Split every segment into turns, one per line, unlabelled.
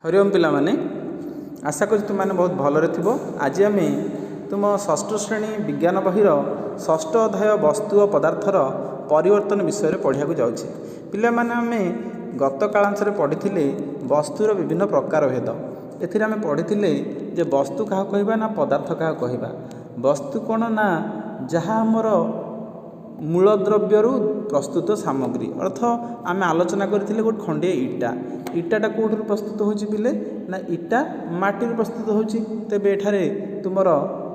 हरिओम पिला माने आशा करी तुम मैंने बहुत भलरे थो। आज आम तुम षष्ठ श्रेणी विज्ञान बहिर षष्ठ अध्याय वस्तु और पदार्थर परिवर्तन विषय पढ़ा जाऊे। पिला माने आम गत कालांश पढ़ी वस्तुर विभिन्न प्रकार भेद। एथिरे आम पढ़ी जे वस्तु क्या कहवा ना पदार्थ क्या कहवा। वस्तु कौन ना जहाँ आमर मूलद्रव्य प्रस्तुत सामग्री अर्थ आम आलोचना करथिले गोटे खंडे इटा। इटाटा कौट प्रस्तुत होची पिले ना इटा माटी प्रस्तुत होची। तेबे एठारे तुमर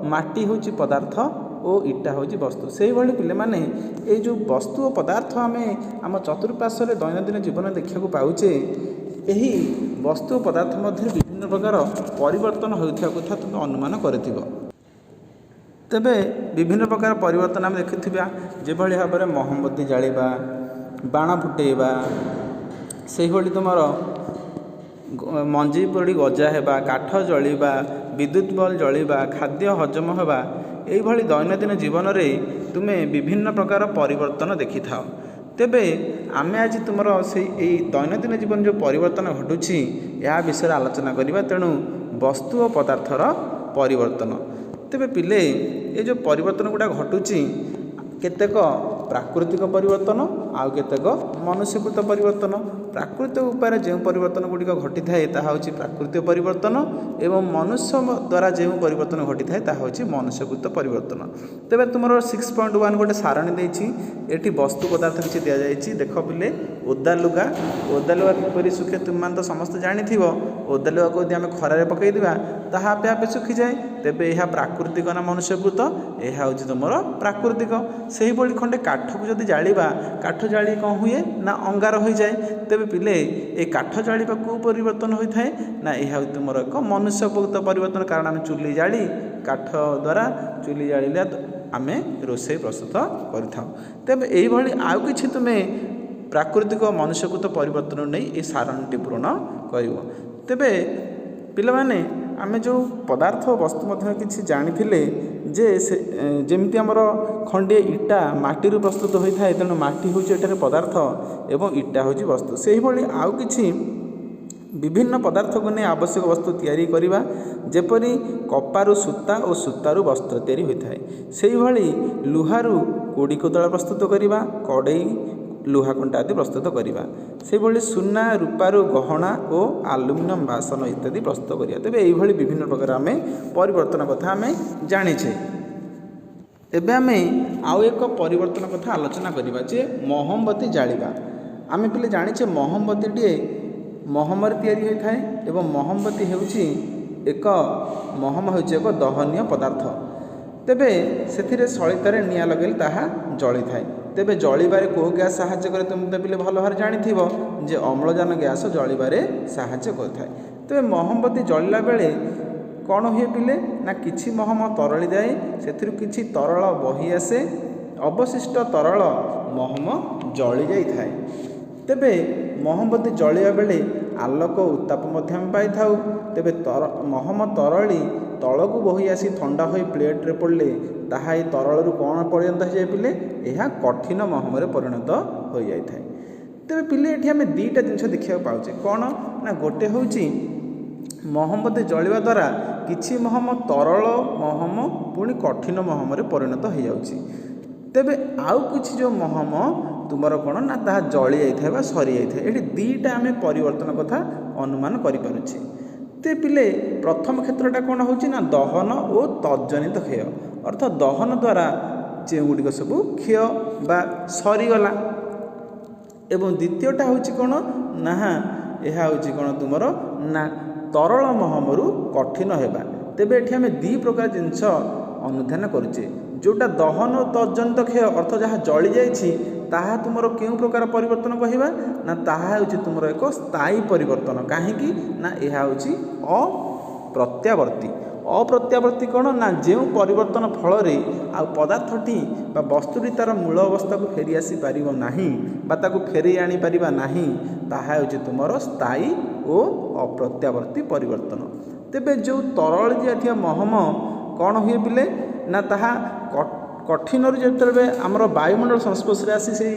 माटी होची पदार्थ और इटा होची वस्तु। से भली पिले माने ए जो वस्तु और पदार्थ आम आम चतुर्पार्श्व दैनंदिन जीवन देखा पाऊचे। यही वस्तु और पदार्थ मध्य विभिन्न प्रकार परिवर्तन होता कथा तुम अनुमान करथिबो। तेबे विभिन्न प्रकार परिवर्तन आम देखुवा जो भाव में मोहम्बती जालिबा बाण फुटेबा से भली तुम मंजी पड़ी गजा हेबा काठ जलिबा विद्युत बल्ब जलिबा खाद्य हजम होगा यही दैनंदिन जीवन में तुमे विभिन्न प्रकार परिवर्तन देखि थाओ। तेबे आम आज तुम से दैनंदिन जीवन जो परिवर्तन घटुची या विषय आलोचना करवा। तेणु वस्तु और पदार्थर परिवर्तन तेबे पिले ये जो परिवर्तन गुड़ा घटुची केतेक प्राकृतिक परिवर्तन आउ केतेक मनुष्यकृत परिवर्तन। प्राकृतिक उपाय जो परिवर्तन गुड़िक घटी थाए ताहा होची प्राकृतिक परिवर्तन एवं मनुष्य द्वारा जो परिवर्तन घटी थाए ताहा होची मनुष्यकृत परिवर्तन। तेबे तुमर 6.1 गोटे सारणी देछि। एठी वस्तु पदार्थ किछि दिया जायछि। देख पिले ओदा लुगा किपरि सुखे तुम मान तो समस्त जानिथिबो। ओदा लुगा को यदि आमे खरारे पकई दिबा ताहा आपे आपे सुखी जाए। तेबे यह प्राकृतिक ना मनुष्यकृत यह होची तुमर प्राकृतिक। से ही खंडे काठ को जदि जालिबा काठ जाली कौन हुए ना अंगार हो जाए। तेबे पिले ए काठ जालिबा को परिवर्तन होता है ना यह तुमर एक मनुष्यकृत परिवर्तन। कारण आम चुली जाली काठ द्वारा चुली जालिले आम रोषे प्रस्तुत कर। तेबे यही आउ कि तुम्हें प्राकृतिक मनुष्यकृत परिवर्तन नहीं ये सारणीटी पूर्ण कर। तेबे पिला माने आमे जो पदार्थ वस्तु मध्य किछि जानिथिले जे जेमिति हमर खंडे इटा माटी प्रस्तुत होता है। तेणु माटी होची एठारे पदार्थ एवं इटा होची वस्तु। से भली आउ किछि विभिन्न पदार्थ को नहीं आवश्यक वस्तु तैयारी करिबा जेपरि कपारु सूता और सूतारु वस्त्र तैयारी होता है। से भली लुहारु कोड़ी कोदला प्रस्तुत करिबा कड़ई लुहा कंटा आदि प्रस्तुत करिबा। से भली सुना रूपारु गहना और आलुमिनियम बासन इत्यादि प्रस्तुत करिया। तेबे एही भली विभिन्न प्रकार आमे परिवर्तन कथा आमे जानिछे। एबे आमे आउ एक परिवर्तन कथा आलोचना करिबा जे मोहम्बती जालिबा। आमे पिले जानिछे मोहम्बतीटी महमर तैयारी होता है एवं मोहम्बती हेउची एक महम हेउची एक दहनीय पदार्थ। तेबे सेथिरे सलितारे निया लगेल ताहा जळी थाए। तेबे जळिबारे को गैस साहाय्य करे तुम तो पिले भल भाव जानिथिबो जे अम्लजान गैस जळिबारे साहाय्य करथाय। तेबे मोहम्बती जळिला बेले कौन हुए पिले ना किछि महम तरली जाए सेथिरु किछि तरल बही आसे अवशिष्ट तरल महम जळि जाई थाए। तेबे मोहम्बती जळिया बेले आलोक उत्ताप मध्य हम पाई थाउ। तेबे महम तरली तलकू बही आसी ठंडा हो प्लेट्रे पड़े ताहा ये तरल कौन परिणत हो जाए पिले यह कठिन महम परिणत हो जाए। तेबे पिले ये आम दुईटा जिनस देखा पाचे कौन ना गोटे हूँ मोहम्बती जलिवा द्वारा किछि महम तरल महम पुणी कठिन महम परिणत हो जाउछि। तेबे आउ किछि जो महम तुमर कौन ना ताहा जली जाए बा सरी जाए। ये दुईटा आम परिवर्तन कथा अनुमान करिपारुछि। ते पिले प्रथम क्षेत्रटा कौन होछि ना दहन और तजनित क्षय अर्थ दहन द्वारा जो गुड़िक सब क्षय बा सरीगला। एवं द्वितीयटा होछि कौन ना यह होछि कौन तुमर ना तरल महमरु कठिन हेबा। तेबे एठी आमे दी प्रकार जिनस अनुधान करुचे जोटा दहन और तजनित क्षय अर्थ जहाँ जली जाइछि ताहा तुमर केउ प्रकार परिवर्तन कहवा ना ताहा होछि तुमर एक स्थायी परिवर्तन। काहेकि ना यह होछि अप्रत्यावर्ती। अप्रत्यावर्ती कौन ना जो परिवर्तन फल आ पदार्थटी बा वस्तुटी तार मूल अवस्था को फेरी आसी पारिबो नाही बा ताकू फेरी आनी पारिबा नाही ताहा होछि तुमर स्थायी और अप्रत्यावर्ती परिवर्तन। तेबे जो तरल जाथिया महम कौन हुए पिले ना ताहा कठिन जो आमर वायुमंडल संस्पर्श आसी से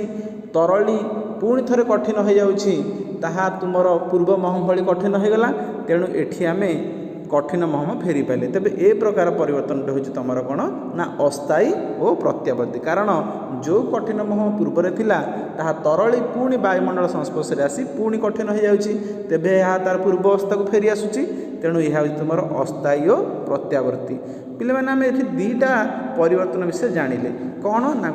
तरली पुणी थे कठिन हो जाउछि ତାହା ତୁମର ପୂର୍ବ ମହମ ଭଳି କଠିନ ହୋଇଗଲା। ତେଣୁ ଏଠି ଆମେ କଠିନ ମହମ ଫେରି ପାଇଲେ। ତେବେ ଏ ପ୍ରକାର ପରିବର୍ତ୍ତନଟି ହେଉଛି ତୁମର କ'ଣ ନା ଅସ୍ଥାୟୀ ଓ ପ୍ରତ୍ୟାବର୍ତ୍ତୀ। କାରଣ ଯେଉଁ କଠିନ ମହମ ପୂର୍ବରେ ଥିଲା ତାହା ତରଳି ପୁଣି ବାୟୁମଣ୍ଡଳ ସଂସ୍ପର୍ଶରେ ଆସି ପୁଣି କଠିନ ହୋଇଯାଉଛି। ତେବେ ଏହା ତା'ର ପୂର୍ବ ଅବସ୍ଥାକୁ ଫେରି ଆସୁଛି। ତେଣୁ ଏହା ହେଉଛି ତୁମର ଅସ୍ଥାୟୀ ଓ ପ୍ରତ୍ୟାବର୍ତ୍ତୀ। ପିଲାମାନେ ଆମେ ଏଠି ଦୁଇଟା ପରିବର୍ତ୍ତନ ବିଷୟରେ ଜାଣିଲେ। କ'ଣ ନା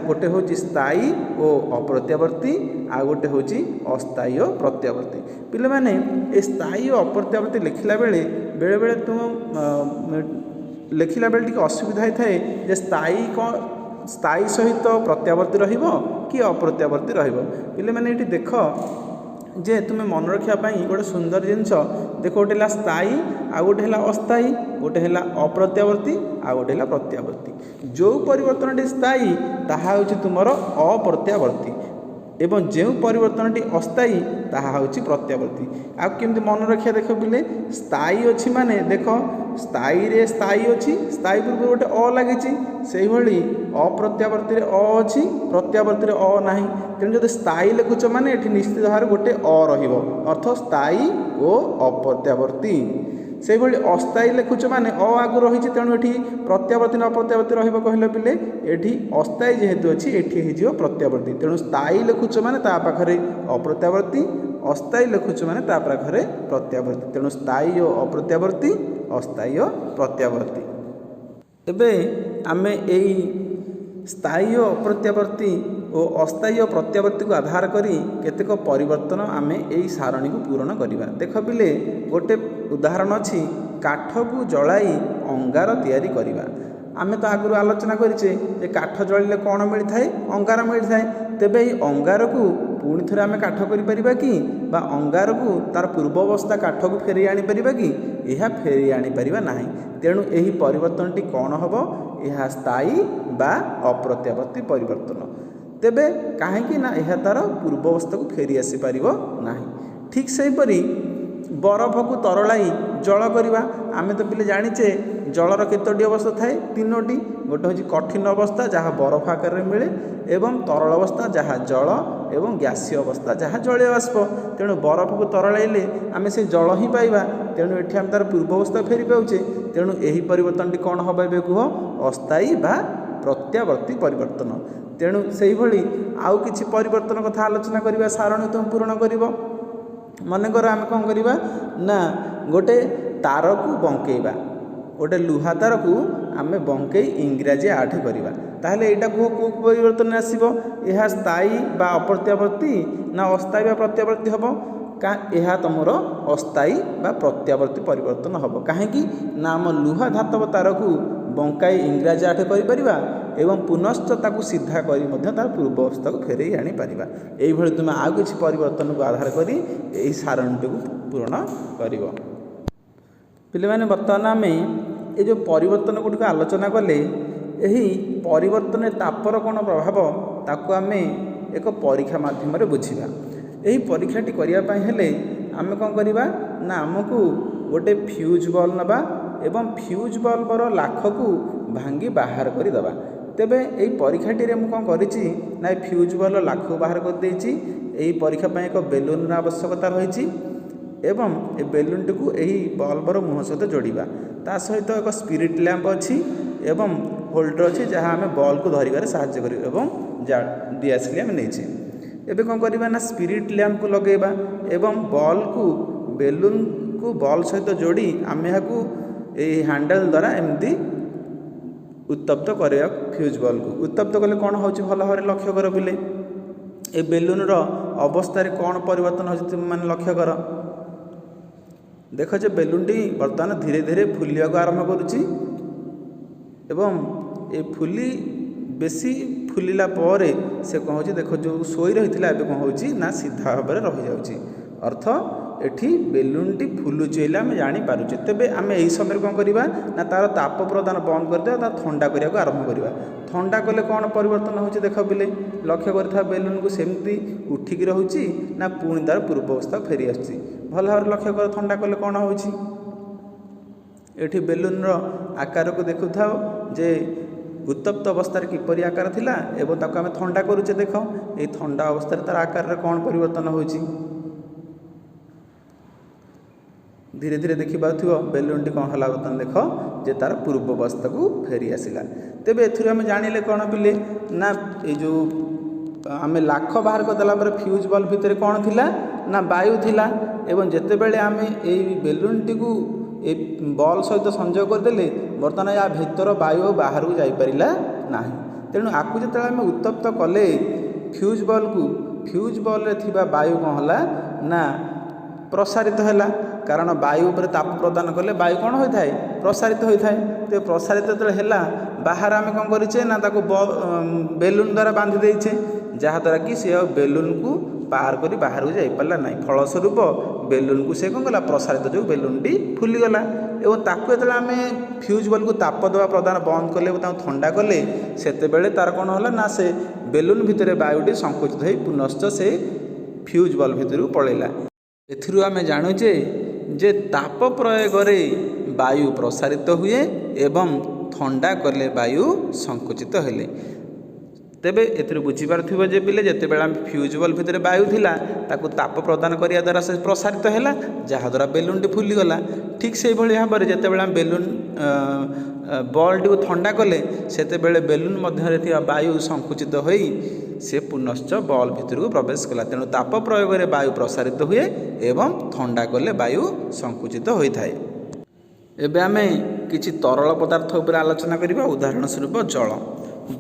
ଗୋଟେ ହେଉଛି ସ୍ଥାୟୀ ଓ ଅପ୍ରତ୍ୟାବର୍ତ୍ତୀ, ଆଉ ଗୋଟେ ହେଉଛି ଅସ୍ଥାୟୀ ଓ ପ୍ରତ୍ୟାବର୍ତ୍ତୀ। ପିଲାମାନେ ଏ ସ୍ଥାୟୀ ଓ ଅପ୍ରତ୍ୟାବର୍ତ୍ତୀ ଲେଖିଲା ବେଳେ ବେଳେବେଳେ ଲେଖିଲା ବେଳେ ଟିକେ ଅସୁବିଧା ହୋଇଥାଏ ଯେ ସ୍ଥାୟୀ ସହିତ ପ୍ରତ୍ୟାବର୍ତ୍ତୀ ରହିବ କି ଅପ୍ରତ୍ୟାବର୍ତ୍ତୀ ରହିବ। ପିଲାମାନେ ଏଠି ଦେଖ ଯେ ତୁମେ ମନେ ରଖିବା ପାଇଁ ଗୋଟେ ସୁନ୍ଦର ଜିନିଷ ଦେଖ, ଗୋଟେ ହେଲା ସ୍ଥାୟୀ ଆଉ ଗୋଟେ ହେଲା ଅସ୍ଥାୟୀ, ଗୋଟେ ହେଲା ଅପ୍ରତ୍ୟାବର୍ତ୍ତୀ ଆଉ ଗୋଟେ ହେଲା ପ୍ରତ୍ୟାବର୍ତ୍ତୀ। ଯେଉଁ ପରିବର୍ତ୍ତନଟି ସ୍ଥାୟୀ ତାହା ହେଉଛି ତୁମର ଅପ୍ରତ୍ୟାବର୍ତ୍ତୀ ଏବଂ ଯେଉଁ ପରିବର୍ତ୍ତନଟି ଅସ୍ଥାୟୀ ତାହା ହେଉଛି ପ୍ରତ୍ୟାବର୍ତ୍ତୀ। ଆଉ କେମିତି ମନେ ରଖିବା ଦେଖ ପିଲେ, ସ୍ଥାୟୀ ଅଛି ମାନେ ଦେଖ ସ୍ଥାୟୀରେ ସ୍ଥାୟୀ ଅଛି, ସ୍ଥାୟୀ ପୂର୍ବରୁ ଗୋଟେ ଅ ଲାଗିଛି, ସେଇଭଳି ଅପ୍ରତ୍ୟାବର୍ତ୍ତୀରେ ଅ ଅଛି, ପ୍ରତ୍ୟାବର୍ତ୍ତୀରେ ଅ ନାହିଁ। ତେଣୁ ଯଦି ସ୍ଥାୟୀ ଲେଖୁଛ ମାନେ ଏଠି ନିଶ୍ଚିତ ଭାବରେ ଗୋଟେ ଅ ରହିବ, ଅର୍ଥ ସ୍ଥାୟୀ ଓ ଅପ୍ରତ୍ୟାବର୍ତ୍ତୀ। ସେଇଭଳି ଅସ୍ଥାୟୀ ଲେଖୁଛ ମାନେ ଅ ଆଗରୁ ରହିଛି, ତେଣୁ ଏଠି ପ୍ରତ୍ୟାବର୍ତ୍ତୀ ନା ଅପ୍ରତ୍ୟାବର୍ତ୍ତୀ ରହିବ କହିଲ ପିଲେ, ଏଠି ଅସ୍ଥାୟୀ ଯେହେତୁ ଅଛି ଏଠି ହେଇଯିବ ପ୍ରତ୍ୟାବର୍ତ୍ତୀ। ତେଣୁ ସ୍ଥାୟୀ ଲେଖୁଛ ମାନେ ତା ପାଖରେ ଅପ୍ରତ୍ୟାବର୍ତ୍ତୀ, ଅସ୍ଥାୟୀ ଲେଖୁଛ ମାନେ ତା ପାଖରେ ପ୍ରତ୍ୟାବର୍ତ୍ତୀ। ତେଣୁ ସ୍ଥାୟୀ ଓ ଅପ୍ରତ୍ୟାବର୍ତ୍ତୀ, ଅସ୍ଥାୟୀ ଓ ପ୍ରତ୍ୟାବର୍ତ୍ତୀ। ଏବେ ଆମେ ଏଇ ସ୍ଥାୟୀ ଓ ଅପ୍ରତ୍ୟାବର୍ତ୍ତୀ ଓ ଅସ୍ଥାୟୀ ଓ ପ୍ରତ୍ୟାବର୍ତ୍ତୀକୁ ଆଧାର କରି କେତେକ ପରିବର୍ତ୍ତନ ଆମେ ଏହି ସାରଣୀକୁ ପୂରଣ କରିବା। ଦେଖ ପିଲେ, ଗୋଟେ ଉଦାହରଣ ଅଛି, କାଠକୁ ଜଳାଇ ଅଙ୍ଗାର ତିଆରି କରିବା। ଆମେ ତ ଆଗରୁ ଆଲୋଚନା କରିଛେ ଯେ କାଠ ଜଳିଲେ କ'ଣ ମିଳିଥାଏ, ଅଙ୍ଗାର ମିଳିଥାଏ। ତେବେ ଏହି ଅଙ୍ଗାରକୁ ପୁଣି ଥରେ ଆମେ କାଠ କରିପାରିବା କି, ବା ଅଙ୍ଗାରକୁ ତା'ର ପୂର୍ବ ଅବସ୍ଥା କାଠକୁ ଫେରାଇ ଆଣିପାରିବା କି? ଏହା ଫେରାଇ ଆଣିପାରିବା ନାହିଁ। ତେଣୁ ଏହି ପରିବର୍ତ୍ତନଟି କ'ଣ ହେବ? ଏହା ସ୍ଥାୟୀ ବା ଅପ୍ରତ୍ୟାବର୍ତ୍ତୀ ପରିବର୍ତ୍ତନ। ତେବେ କାହିଁକି ନା ଏହା ତା'ର ପୂର୍ବ ଅବସ୍ଥାକୁ ଫେରି ଆସିପାରିବ ନାହିଁ। ଠିକ୍ ସେହିପରି ବରଫକୁ ତରଳାଇ ଜଳ କରିବା। ଆମେ ତ ପିଲେ ଜାଣିଛେ ଜଳର କେତୋଟି ଅବସ୍ଥା ଥାଏ? ତିନୋଟି। ଗୋଟେ ହେଉଛି କଠିନ ଅବସ୍ଥା ଯାହା ବରଫ ଆକାରରେ ମିଳେ, ଏବଂ ତରଳ ଅବସ୍ଥା ଯାହା ଜଳ, ଏବଂ ଗ୍ୟାସୀୟ ଅବସ୍ଥା ଯାହା ଜଳୀୟ ବାଷ୍ପ। ତେଣୁ ବରଫକୁ ତରଳାଇଲେ ଆମେ ସେ ଜଳ ହିଁ ପାଇବା। ତେଣୁ ଏଠି ଆମେ ତା'ର ପୂର୍ବ ଅବସ୍ଥା ଫେରି ପାଉଛେ। ତେଣୁ ଏହି ପରିବର୍ତ୍ତନଟି କ'ଣ ହେବ ଏବେ କୁହ? ଅସ୍ଥାୟୀ ବା ପ୍ରତ୍ୟାବର୍ତ୍ତୀ ପରିବର୍ତ୍ତନ। ତେଣୁ ସେହିଭଳି ଆଉ କିଛି ପରିବର୍ତ୍ତନ କଥା ଆଲୋଚନା କରିବା, ସାରଣୀ ତୁମେ ପୂରଣ କରିବ। ମନେକର ଆମେ କ'ଣ କରିବା ନା ଗୋଟେ ତାରକୁ ବଙ୍କେଇବା, ଗୋଟେ ଲୁହା ତାରକୁ ଆମେ ବଙ୍କେଇ ଇଂରାଜୀ 8 କରିବା। ତାହେଲେ ଏଇଟା କୁହ କେଉଁ ପରିବର୍ତ୍ତନ ଆସିବ? ଏହା ସ୍ଥାୟୀ ବା ଅପ୍ରତ୍ୟାବର୍ତ୍ତୀ ନା ଅସ୍ଥାୟୀ ବା ପ୍ରତ୍ୟାବର୍ତ୍ତୀ ହେବ? ଏହା ତୁମର ଅସ୍ଥାୟୀ ବା ପ୍ରତ୍ୟାବର୍ତ୍ତୀ ପରିବର୍ତ୍ତନ ହେବ। କାହିଁକି ନା ଆମ ଲୁହା ଧାତବ ତାରକୁ ବଙ୍କାଇ ଇଂରାଜୀ 8 କରିପାରିବା ଏବଂ ପୁନଶ୍ଚ ତାକୁ ସିଧା କରି ମଧ୍ୟ ତାର ପୂର୍ବ ଅବସ୍ଥାକୁ ଫେରାଇ ଆଣିପାରିବା। ଏଇଭଳି ତୁମେ ଆଉ କିଛି ପରିବର୍ତ୍ତନକୁ ଆଧାର କରି ଏହି ସାରଣୀଟିକୁ ପୂରଣ କରିବ। ପିଲାମାନେ, ବର୍ତ୍ତମାନ ଆମେ ଏ ଯେଉଁ ପରିବର୍ତ୍ତନ ଗୁଡ଼ିକ ଆଲୋଚନା କଲେ, ଏହି ପରିବର୍ତ୍ତନରେ ତାପର କ'ଣ ପ୍ରଭାବ ତାକୁ ଆମେ ଏକ ପରୀକ୍ଷା ମାଧ୍ୟମରେ ବୁଝିବା। ଏହି ପରୀକ୍ଷାଟି କରିବା ପାଇଁ ହେଲେ ଆମେ କ'ଣ କରିବା ନା ଆମକୁ ଗୋଟେ ଫ୍ୟୁଜ୍ ବଲ୍ ନେବା ଏବଂ ଫ୍ୟୁଜ୍ ବଲ୍ବର ଲାଖକୁ ଭାଙ୍ଗି ବାହାର କରିଦେବା। ତେବେ ଏହି ପରୀକ୍ଷାଟିରେ ମୁଁ କ'ଣ କରିଛି ନା ଏ ଫ୍ୟୁଜ୍ ବଲ୍ର ଲାଖକୁ ବାହାର କରିଦେଇଛି। ଏହି ପରୀକ୍ଷା ପାଇଁ ଏକ ବେଲୁନ୍ର ଆବଶ୍ୟକତା ରହିଛି ଏବଂ ଏ ବେଲୁନ୍ଟିକୁ ଏହି ବଲ୍ବର ମୁହଁ ସହିତ ଯୋଡ଼ିବା। ତା ସହିତ ଏକ ସ୍ପିରିଟ୍ ଲ୍ୟାମ୍ପ ଅଛି ଏବଂ ହୋଲ୍ଡର ଅଛି ଯାହା ଆମେ ବଲ୍କୁ ଧରିବାରେ ସାହାଯ୍ୟ କରିବ ଏବଂ ଦିଆସିଲି ଆମେ ନେଇଛେ। ଏବେ କ'ଣ କରିବା ନା ସ୍ପିରିଟ୍ ଲ୍ୟାମ୍ପକୁ ଲଗାଇବା ଏବଂ ବଲ୍କୁ ବେଲୁନ୍କୁ ବଲ୍ ସହିତ ଯୋଡ଼ି ଆମେ ଏହାକୁ ଏହି ହ୍ୟାଣ୍ଡେଲ୍ ଦ୍ୱାରା ଏମିତି ଉତ୍ତପ୍ତ କରିବା। ଫ୍ୟୁଜ୍ ବଲ୍କୁ ଉତ୍ତପ୍ତ କଲେ କ'ଣ ହେଉଛି ଭଲ ଭାବରେ ଲକ୍ଷ୍ୟ କର ପିଲେ। ଏ ବେଲୁନ୍ର ଅବସ୍ଥାରେ କ'ଣ ପରିବର୍ତ୍ତନ ହେଉଛି ତୁମେମାନେ ଲକ୍ଷ୍ୟ କର। ଦେଖ ଯେ ବେଲୁନ୍ଟି ବର୍ତ୍ତମାନ ଧୀରେ ଧୀରେ ଫୁଲିବାକୁ ଆରମ୍ଭ କରୁଛି ଏବଂ ଏ ବେଶୀ ଫୁଲିଲା ପରେ ସେ କ'ଣ ହେଉଛି ଦେଖ ଯେଉଁ ଶୋଇ ରହିଥିଲା ଏବେ କ'ଣ ହେଉଛି ନା ସିଧା ଭାବରେ ରହିଯାଉଛି। ଅର୍ଥ ଏଠି ବେଲୁନ୍ଟି ଫୁଲୁଛି ହେଲେ ଆମେ ଜାଣିପାରୁଛେ। ତେବେ ଆମେ ଏହି ସମୟରେ କ'ଣ କରିବା ନା ତା'ର ତାପ ପ୍ରଦାନ ବନ୍ଦ କରିଦେବା, ତା ଥଣ୍ଡା କରିବାକୁ ଆରମ୍ଭ କରିବା। ଥଣ୍ଡା କଲେ କ'ଣ ପରିବର୍ତ୍ତନ ହେଉଛି ଦେଖ ପିଲେ, ଲକ୍ଷ୍ୟ କରିଥିବା ବେଲୁନ୍କୁ ସେମିତି ଉଠିକି ରହୁଛି ନା ପୁଣି ତା'ର ପୂର୍ବ ଅବସ୍ଥାକୁ ଫେରି ଆସୁଛି। ଭଲ ଭାବରେ ଲକ୍ଷ୍ୟ କର ଥଣ୍ଡା କଲେ କ'ଣ ହେଉଛି। ଏଠି ବେଲୁନ୍ର ଆକାରକୁ ଦେଖୁଥାଅ ଯେ ଉତ୍ତପ୍ତ ଅବସ୍ଥାରେ କିପରି ଆକାର ଥିଲା ଏବଂ ତାକୁ ଆମେ ଥଣ୍ଡା କରୁଛେ। ଦେଖ ଏହି ଥଣ୍ଡା ଅବସ୍ଥାରେ ତା'ର ଆକାରରେ କ'ଣ ପରିବର୍ତ୍ତନ ହେଉଛି। धीरे धीरे देखिपार बेलूनटी कौन है बर्तमान देख जे तार पूर्व अवस्था को फेरी आसला। तेबे एथुरु आमे जानिले कौन पिले ना ये जो आम लाख बाहर करदेला फ्यूज बल्ब भितर कौन थिला ना वायु थिला एवं जेतेबेले आमे ए बेलूनटी को ए बल्ब सहित संयोग करदेले बर्तमान या भितर वायु बाहर को जाई परिला नाही। तेणु आपको जो आम उत्तप्त कले फ्यूज बल्ब रे थिबा वायु कौन है ना प्रसारित है, कारण वायु उपर ताप प्रदान कले वायु कौन होता है प्रसारित होता है। तो प्रसारित जो है बाहर आम कौन करें ना ताको बेलून द्वारा बांधि देचे जहाँद्वारा कि सी बेलून को पार कर बाहर को जापारा ना, फलस्वरूप बेलून को सी कौन कला प्रसारित जो बेलूनटी फुलीगला और ताकू जो आम फ्यूज बल्ब को ताप देवा प्रदान बंद कले ठंडा कले से तार कौन है ना से बेलून भितर वायुटी संकुचित हो पुनश्च से फ्यूज बल्ब भितर पलैला। एथिरु आमे जानुचे जे ताप प्रयोग रे वायु प्रसारित हुए एवं ठंडा कले वायु संकुचित हेले। तेबे एथिरु बुझीपारथिबो जे पिले जेतेबेला फ्यूज बल्ब भितर वायु थिला ताकू ताप प्रदान करिया द्वारा से प्रसारित हैला जहाँद्वारा बेलूनटी फुली गला। ठीक से भली भाबरे जेतेबेला बेलून बल्ब को ठंडा कले सेतेबेले बेलून मध्य थिबा वायु संकुचित होई से पुनश्च बल्ब भितर को प्रवेश कला। तेणु ताप प्रयोग रे वायु प्रसारित हुए एवं ठंडा कले वायु संकुचित होता है। एबे आमे किछि तरल पदार्थ उपर आलोचना करिबा। उदाहरण स्वरूप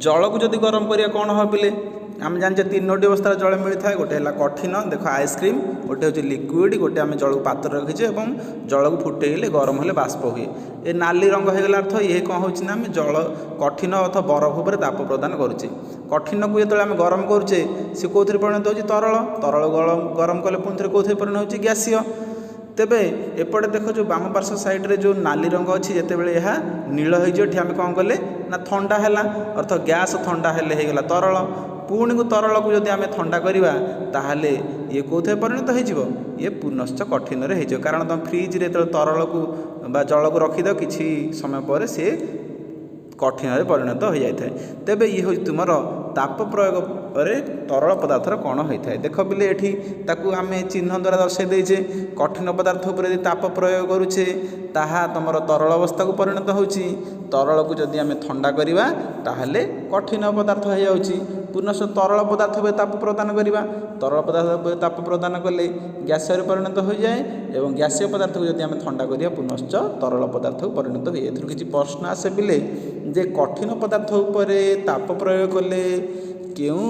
जल को जदि गरम करिया कौन हो पिले आम जाने तीनोटी अवस्था जल मिलता है। गोटे है कठिन देख आइसक्रीम, गोटे हूँ लिक्विड, गोटे आम जल को पात्र रखीचे और जल को फुटेले गरम हेले बाष्प हुए। ए नाली रंग होगला अर्थ ये कौन हो आम जल कठिन अथवा बरफ उपर ताप प्रदान करुचे। कठिन को जो आम गरम करुचे सी कौन परिणत हो तरल गरम कले पुणी थे कौन परिणत हो गैसीय। तेबे एपटे देख जो बाम पार्श्व साइड्रे जो नाली रंग अच्छी जितेबाला यह नील होमें कौन कले ना ठंडा है अर्थ गैस ठंडा हेले होगला तरल। पुणी को तरल को जब आम ठंडा करवा ताहले ये कौथे परिणत हो ये पुनश्च कठिन हो, कारण तुम फ्रिज रे तरल को बा जल को रखीद किसी समय पर सी कठिन परिणत हो जाए। तेबे ये हूँ तुम ताप प्रयोग तरल पदार्थर कौन होता है। देख बिले एठी ताकू आम चिन्ह द्वारा दर्शाई देचे कठिन पदार्थ उपर ताप प्रयोग करुचे ताहा तुम तरल अवस्था को परिणत होची। तरल को जदि आम ठंडा करवा ताहले कठिन पदार्थ हो जाउची। पुनश्च तरल पदार्थ उपर ताप प्रदान करवा, तरल पदार्थ उपर ताप प्रदान कले गैसीय परिणत हो जाए और गैसीय पदार्थ को जदि आम ठंडा करिया पुनश्च तरल पदार्थ को परिणत हुए। एथुरु किछि प्रश्न आसे बिले जे कठिन पदार्थ उपर ताप प्रयोग कले क्यों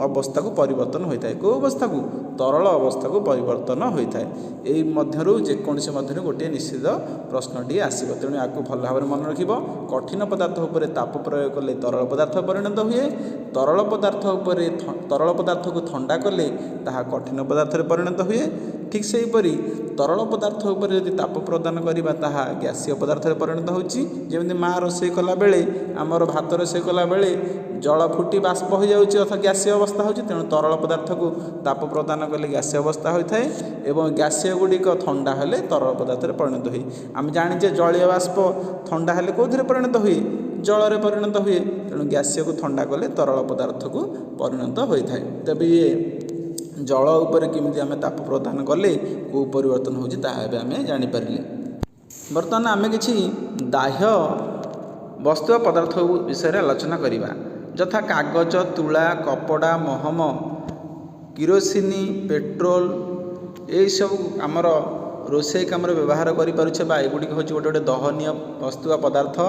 अवस्था को परिवर्तन होता है, कौ अवस्था को तरल अवस्था को परिवर्तन होता है। यही मध्यरु जेकोसी मध्य गोटे निश्चित प्रश्नटी आसब। तेणु आपको भल भाव मन रख कठिन पदार्थ उपर ताप प्रयोग कले तरल पदार्थ परिणत हुए, तरल पदार्थ को ठंडा कले ताहा कठिन पदार्थ परिणत हुए। ठीक से हीपरी तरल पदार्थ उपर यदि ताप प्रदान करवा ताहा गैसीय पदार्थ परिणत होची। जेमती माँ रोषे कला बेले आमर भात रोषे कला बेले जल फुटी बाष्प हो जाउची अथवा गैसीय अवस्था होची, तेणु तरल पदार्थ को ताप प्रदान कले गैसीय अवस्था होता है एवं गैसीय गुड़िक ठंडा हेले तरल पदार्थ परिणत हुए। आम जाने जलीय बाष्प ठंडा हेले कौन परिणत हुए जल परिणत हुए, तेणु गैसीय को ठंडा कले तरल पदार्थ को परिणत होता है। तबे ये जल उपर केमिति आम ताप प्रदान कले को परिवर्तन होची ताहा आम जानीपारे। बर्तमान आम किछि दाह्य वस्तु पदार्थ विषय आलोचना करिबा, यथा कागज, तुला, कपड़ा, महम, किरोसिनी, पेट्रोल यही सब आमर रोषे काम व्यवहार करें बा एगुड़ी हूँ गोटे गोटे दहनीय वस्तु पदार्थ।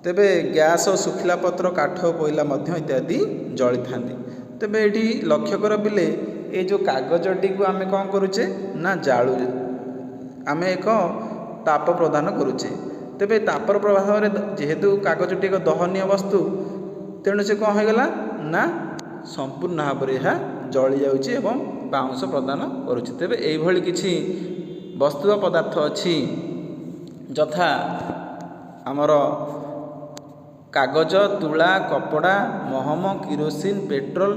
तेबे गैस और सुखिला पत्र, काठ, कोयला इत्यादि जली था। तेबे ये लक्ष्य कर बिले ये जो कागजटी को आम कौन करुचे ना जालु आम एक ताप प्रदान करुचे। तेबे तापर प्रभाव में जेहेतु कागजटी एक दहनीय वस्तु तेणु से कौन होगला ना संपूर्ण भाव में यह जली जाउची एवं बाउंस प्रदान करुचे। तेबे एभली किछि वस्तु पदार्थ अच्छी यथा आमर कागज, तुला, कपड़ा, महम, किरोसिन, पेट्रोल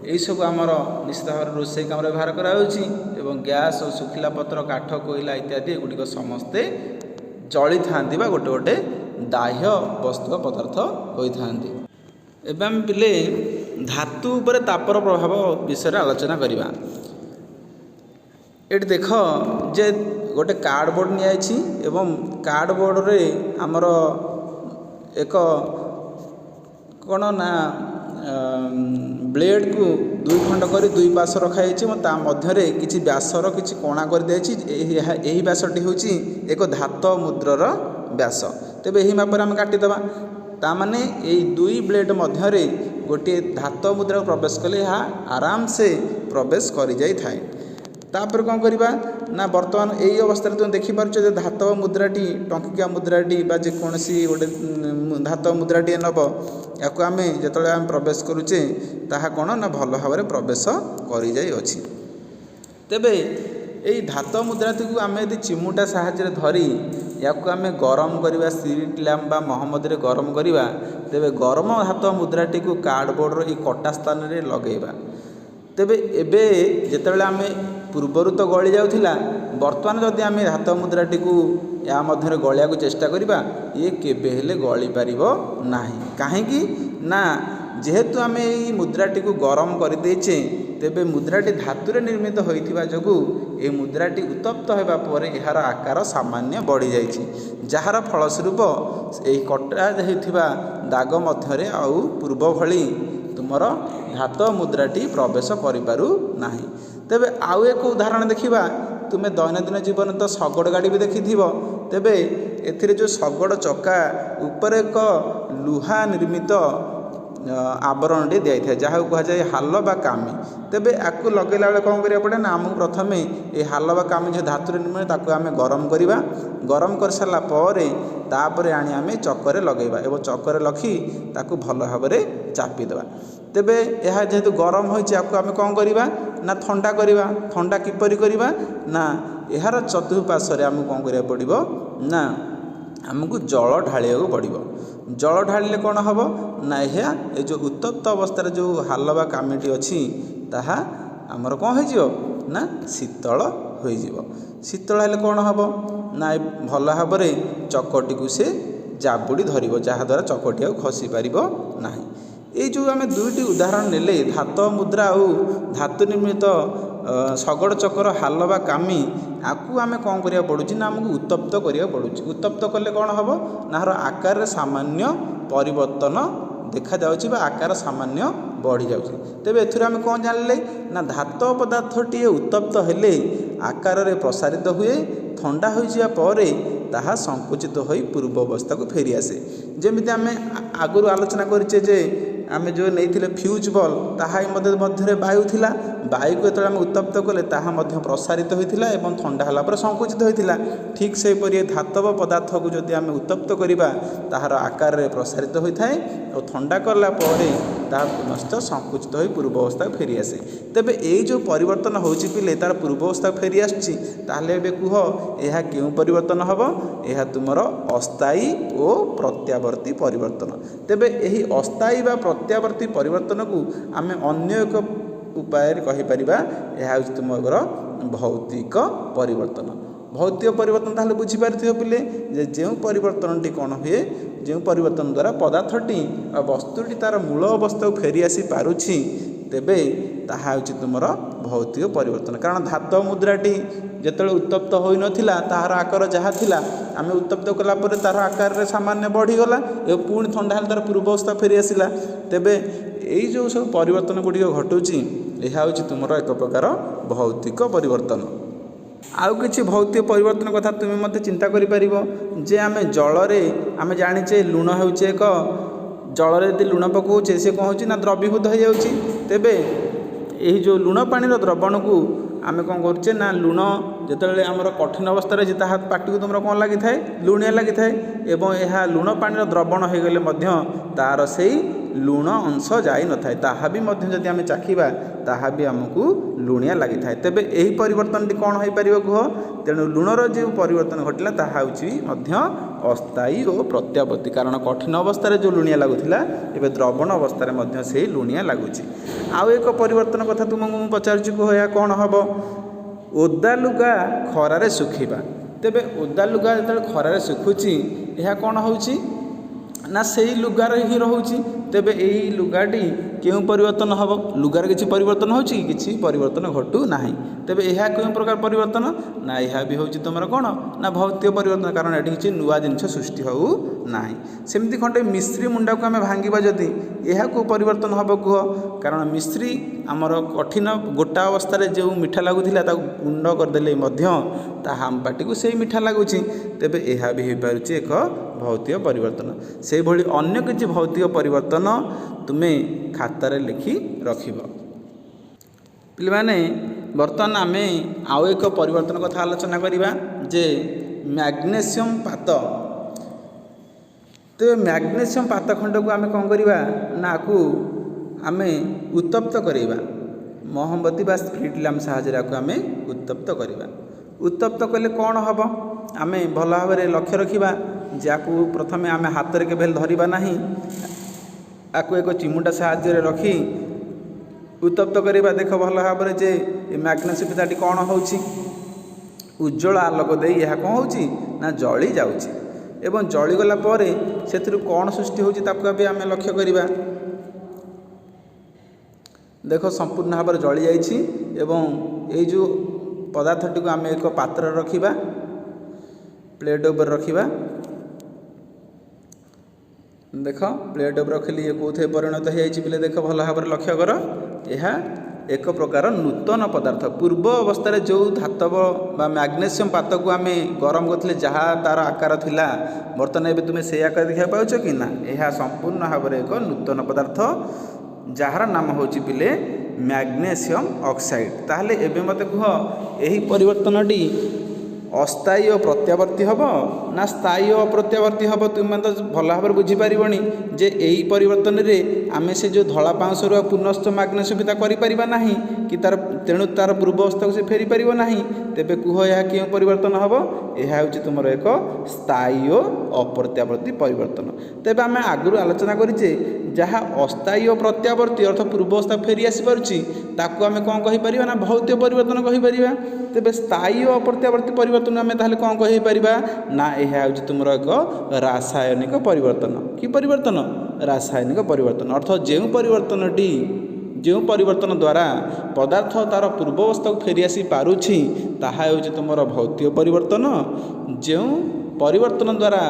यही सब आमर निश्चित भाव रोषे काम व्यवहार कराउची एवं गैस और सुखिला पत्र, काठ, कोयला इत्यादि एगुड़िक समस्ते जली था गोटे गोटे दाह्य वस्तु पदार्थ होता। एवं आम पिले धातु उपर तापर प्रभाव विषय आलोचना करिबा। एटी देख जे गोटे कार्डबोर्ड नियायछि एवं कार्डबोर्ड रे आमर एक कौन ना ब्लेड को दुई खंड कर दुई पास रखाई ता मध्य किसी व्यासर किसी कोणा कर यही व्यासटी हूँ एक धात मुद्रर व्यास। तेबे यही मापर आम काटिदेवा तामाने यही दुई ब्लेड मध्य गोटे धात मुद्रा प्रवेश कले यह आराम से प्रवेश कर जाई थाए। तापर कौन करवा ना बर्तमान यही अवस्था तुम देखिपुर धातव मुद्राटी टंकिका मुद्राटी बा जेकोसी गोटे धातव मुद्राटी नब या आम जो आम प्रवेश करुचे ताहा कौन ना भल भाव प्रवेश कर जाइए। तेबे यही धातव मुद्राटी को आम यदि चिमुटा साहाय्य धरी या आम गरम करवा स्पिरिट लैम्प बा महम्मद गरम करवा तेबे गरम धातव मुद्राटी को कार्डबोर्डर ये कटा स्थान में लगेगा। तेबे एबे जेतेबेले आमे पूर्वरु तो गली जाउथिला वर्तमान जदि आमे धातव मुद्राटी को या मध्य गलिया को चेष्टा करिबा ये केबे हेले गली पारिबो नाही। काहेकि ना जेहेतु आमे ये मुद्राटी को गरम कर देचे तेबे मुद्राटी धातुरे निर्मित होइथिबा जगु ए मुद्राटी उत्तप्त होबा परे एहार आकार सामान्य बढ़ी जाइछि जहार फलस्वरूप एही कटा हेथिबा दाग मध्यरे आउ पूर्व भली तुमर धातव मुद्राटी प्रवेश करिपारु नाही। तेबे आउ एक उदाहरण देखिबा तुम्हें दैनंदिन जीवन तो शगड़ गाड़ी भी देखिथिबो तेबे एथिरे जो शगड़ चक्का ऊपर एक लुहा निर्मित आवरण टे दिया था जहाँ कह जाए हाल बा कामी। तेबे आपको लगेला बेले कौन करिया पड़े ना आमको प्रथमे ये हाल बा कामी जो धातु निर्मित ताको आमे गरम करिबा गरम कर सारा परे तापरे आनी आमे चक्कर लगेबा एवं चक्कर लखी ताको भल भाव में चापिदेवा। तेबे यह जेहेतु गरम होइछि आपको आमे कौन करिबा ना ठंडा करिबा। ठंडा किपरि करिबा ना यार चतुर्पार्श्व आमको कौन करिया पड़िबो ना आमको जल ढालिया पड़िबो। जल ढालिले कौन हम ना ये जो उत्तप्त अवस्था जो हाल बा कामिटी अच्छी ताहा आमर कौन हो ना शीतल हो। शीतल हेले कौन हम ना भल भाव चकटी को से जाबुड़ी धरिबो जहाद्वारा चकटी आ खसी पारिबो नाही। ये जो आम दुईटी उदाहरण नेले धातव मुद्रा और धातु निर्मित शगड़ चक्कर हाल बा कामी आपको आम कौन करिया पड़ुछि ना आमको उत्तप्त करिया पड़ुछि। उत्तप्त कले कौन हम ना आकार सामान्य परिवर्तन देखा जाउछि बा आकार सामान्य बढ़ी जाउछि। तेबे एथुरे आम कौन जानले ना धातव पदार्थटी उत्तप्त हेले आकार रे प्रसारित हुए ठंडा हो जा परे ताहा संकुचित होई पूर्व अवस्था को फेरी आसे। जेमिति आम आगुरु आलोचना करिचे जे आमे जो नहीं फ्यूज बल ताहा मध्य वायु थिला वायु को जो उत्तप्त कले ताहा मध्य प्रसारित होता एवं ठंडा होला पर संकुचित होता। ठीक से परि धातव पदार्थ को जदि आमे उत्तप्त करिबा ताहार आकार रे प्रसारित होता है और ठंडा कला परे ताहा पुनश्च संकुचित हो पूर्व अवस्था फेरी आसे। तेबे एई जो परिवर्तन होछि पिले तार पूर्व अवस्था फेरी आछि ताहले एबे कुह एहा केउ परिवर्तन हबो एहा तुमर अस्थायी और प्रत्यावर्ती परिवर्तन। तेबे एही अस्थायी बा प्रत्यावर्ती परिवर्तन को आमे अन्य एक उपाय कहि परिबा एहा तुमगर भौतिक परिवर्तन। भौतिक परिवर्तन ताहले बुझी पारथियो पिले जे जेउ परिवर्तन टी कोन हुए जो परिवर्तन द्वारा पदार्थटी वस्तुटी तार मूल अवस्था को फेरी आसी पारुछि तेबे ताहा होछि तुमर भौतिक परिवर्तन। कारण धातव मुद्राटी जेतेबेले उत्तप्त होई नथिला ताहार आकार जहाँ थिला आमे उत्तप्त कला परे तार आकार रे सामान्य बढ़ी गला एवं पुणी ठंडा हेले तार पूर्व अवस्था फेरी आसिला। तेबे एई जो सब परिवर्तन गुडी घटुछि एहा होछि तुमर एक प्रकार भौतिक परिवर्तन। आउ किछि भौतिक परिवर्तन कथा तुम मते चिंता करि परिबो जे आमे जलरे आमे जानिचे लुण होउचे एक जलरे यदि लुण पकाउचे से कौन होची ना द्रवीभूत हो जाउची। तेबे यही जो लुण पानीर द्रवण को आमे कौन करुचे ना लुण जेतेबेले आमर कठिन अवस्था जे ताहा पाटी को तुमर कौन लगी थाए लुणिया लगी थाए एवं यह लुण पानीर द्रवण हो गले मध्य तार से लुण अंश जाई न थाए ताहा भी मध्य जदि आमे चाखिबा ताहा भी आमको लुणिया लगी थाए। तेबे एही परिवर्तन टी कौन हो पारिबो कुह तेणु लुणर जो परिवर्तन घटिला ताहा होची मध्य अस्थायी और प्रत्यावर्ती। कारण कठिन अवस्था जो लुणिया लगुला एवं द्रवण अवस्था मध्य से लुणिया लगुची। आउ एक परिवर्तन कथा तुमको पचारुची कुह या कौन हम ओदा लुगा खरारे सुखिबा। तेबे ओदा लुगा जो खरारे सुखुची यह कौन होची ना से लुगार ही रोची। तेबे यही लुगाटी केउं परिवर्तन हम लुगार किसी परिवर्तन होची किसी परिवर्तन घटू ना तेबे यह केउं प्रकार परिवर्तन ना यह भी होची तुमर कौन ना भौतिक परिवर्तन कारण ये किसी नुआ जिनस सृष्टि हो ना सेमती खंडे मिस्त्री मुंडा को आम भांगा जदि यह को परिवर्तन हम कह कारण मिस्त्री आमर कठिन गोटा अवस्था जो मीठा लगुला गुंड करदे हम पार्टी को से मीठा लगुच तेबे यह भी हो पारे एक भौतिक परिवर्तन से भली अन्य किसी भौतिक परिवर्तन तुम्हें खातार लिखि रख पे बर्तमान आम आउ एक परिवर्तन कथा आलोचना करवा जे मैग्नेशियम पात तो मैग्नेशियम पात खंड को आम कौन करवा ना को आम उत्तप्त करवा मोहम्बती बा स्प्रिट लैम्प साहाय्य आम उत्तप्त करवा उत्तप्त कले कौन हम आम भल भाव लक्ष्य रखा जहाँ प्रथम आम हाथ में केवल धरवा ना आपको एक चिमुटा साहाय्य रखी उत्तप्त करवा देख भल भाव जे मैग्नेशियम पिताटी कौन हो उज्जवल आलोक दे यह कौन हो ना जली जाऊँगी एवं जलीगला से कौन सृष्टि होती आम लक्ष्य करवा देख संपूर्ण भाव जली जाइए जो पदार्थटी को आम एक पात्र रखा प्लेट उपर रखा देख प्लेट उपर रखिली ये कौथे परिणत हो देख भल भाव लक्ष्य कर यह एक प्रकार नूतन पदार्थ पूर्व अवस्था जो धातव बा मैग्नेशियम पात को आम गरम करते जहाँ तार आकार थिला बर्तमान एवं तुम्हें से आकार देखा पाच कि ना यह संपूर्ण भाव एक नूतन पदार्थ जार नाम हूँ पिले मैग्नेशियम ऑक्साइड ताहले एबे मते कह यही परिवर्तनटी अस्थायी और प्रत्यावर्ती हम ना स्थायी और प्रत्यावर्ती हम तुम तो भल भाव बुझीपार जे यही परिवर्तन रे आम से जो धला पाउंस पुनश्च मैग्नेशियम करिपरिबा नाही कि तार तेणु तार पूर्व अवस्था को से फेरी पारिबो नाही तेबे कुह यह क्यों परिवर्तन हम यह हूँ तुम एक स्थायी और अप्रत्यावर्ती परिवर्तन तेबे आम आगु आलोचना करें जहाँ अस्थायी और प्रत्यावर्ती अर्थ पूर्व अवस्था फेरी आसी पारुछि ताकू आम कौन कहीपर ना भौतिक परिवर्तन कहीपर तेबे स्थायी और अप्रत्यावर्ती परिवर्तन आम ताहले कौन कहीपर ना यह हूँ तुम एक रासायनिक परिवर्तन कि परिवर्तन रासायनिक परिवर्तन अर्थ जो परिवर्तन द्वारा पदार्थ तार पूर्व अवस्था को फेरी आसी पारुछि ताहा हूँ तुम भौतिक परिवर्तन जो परिवर्तन द्वारा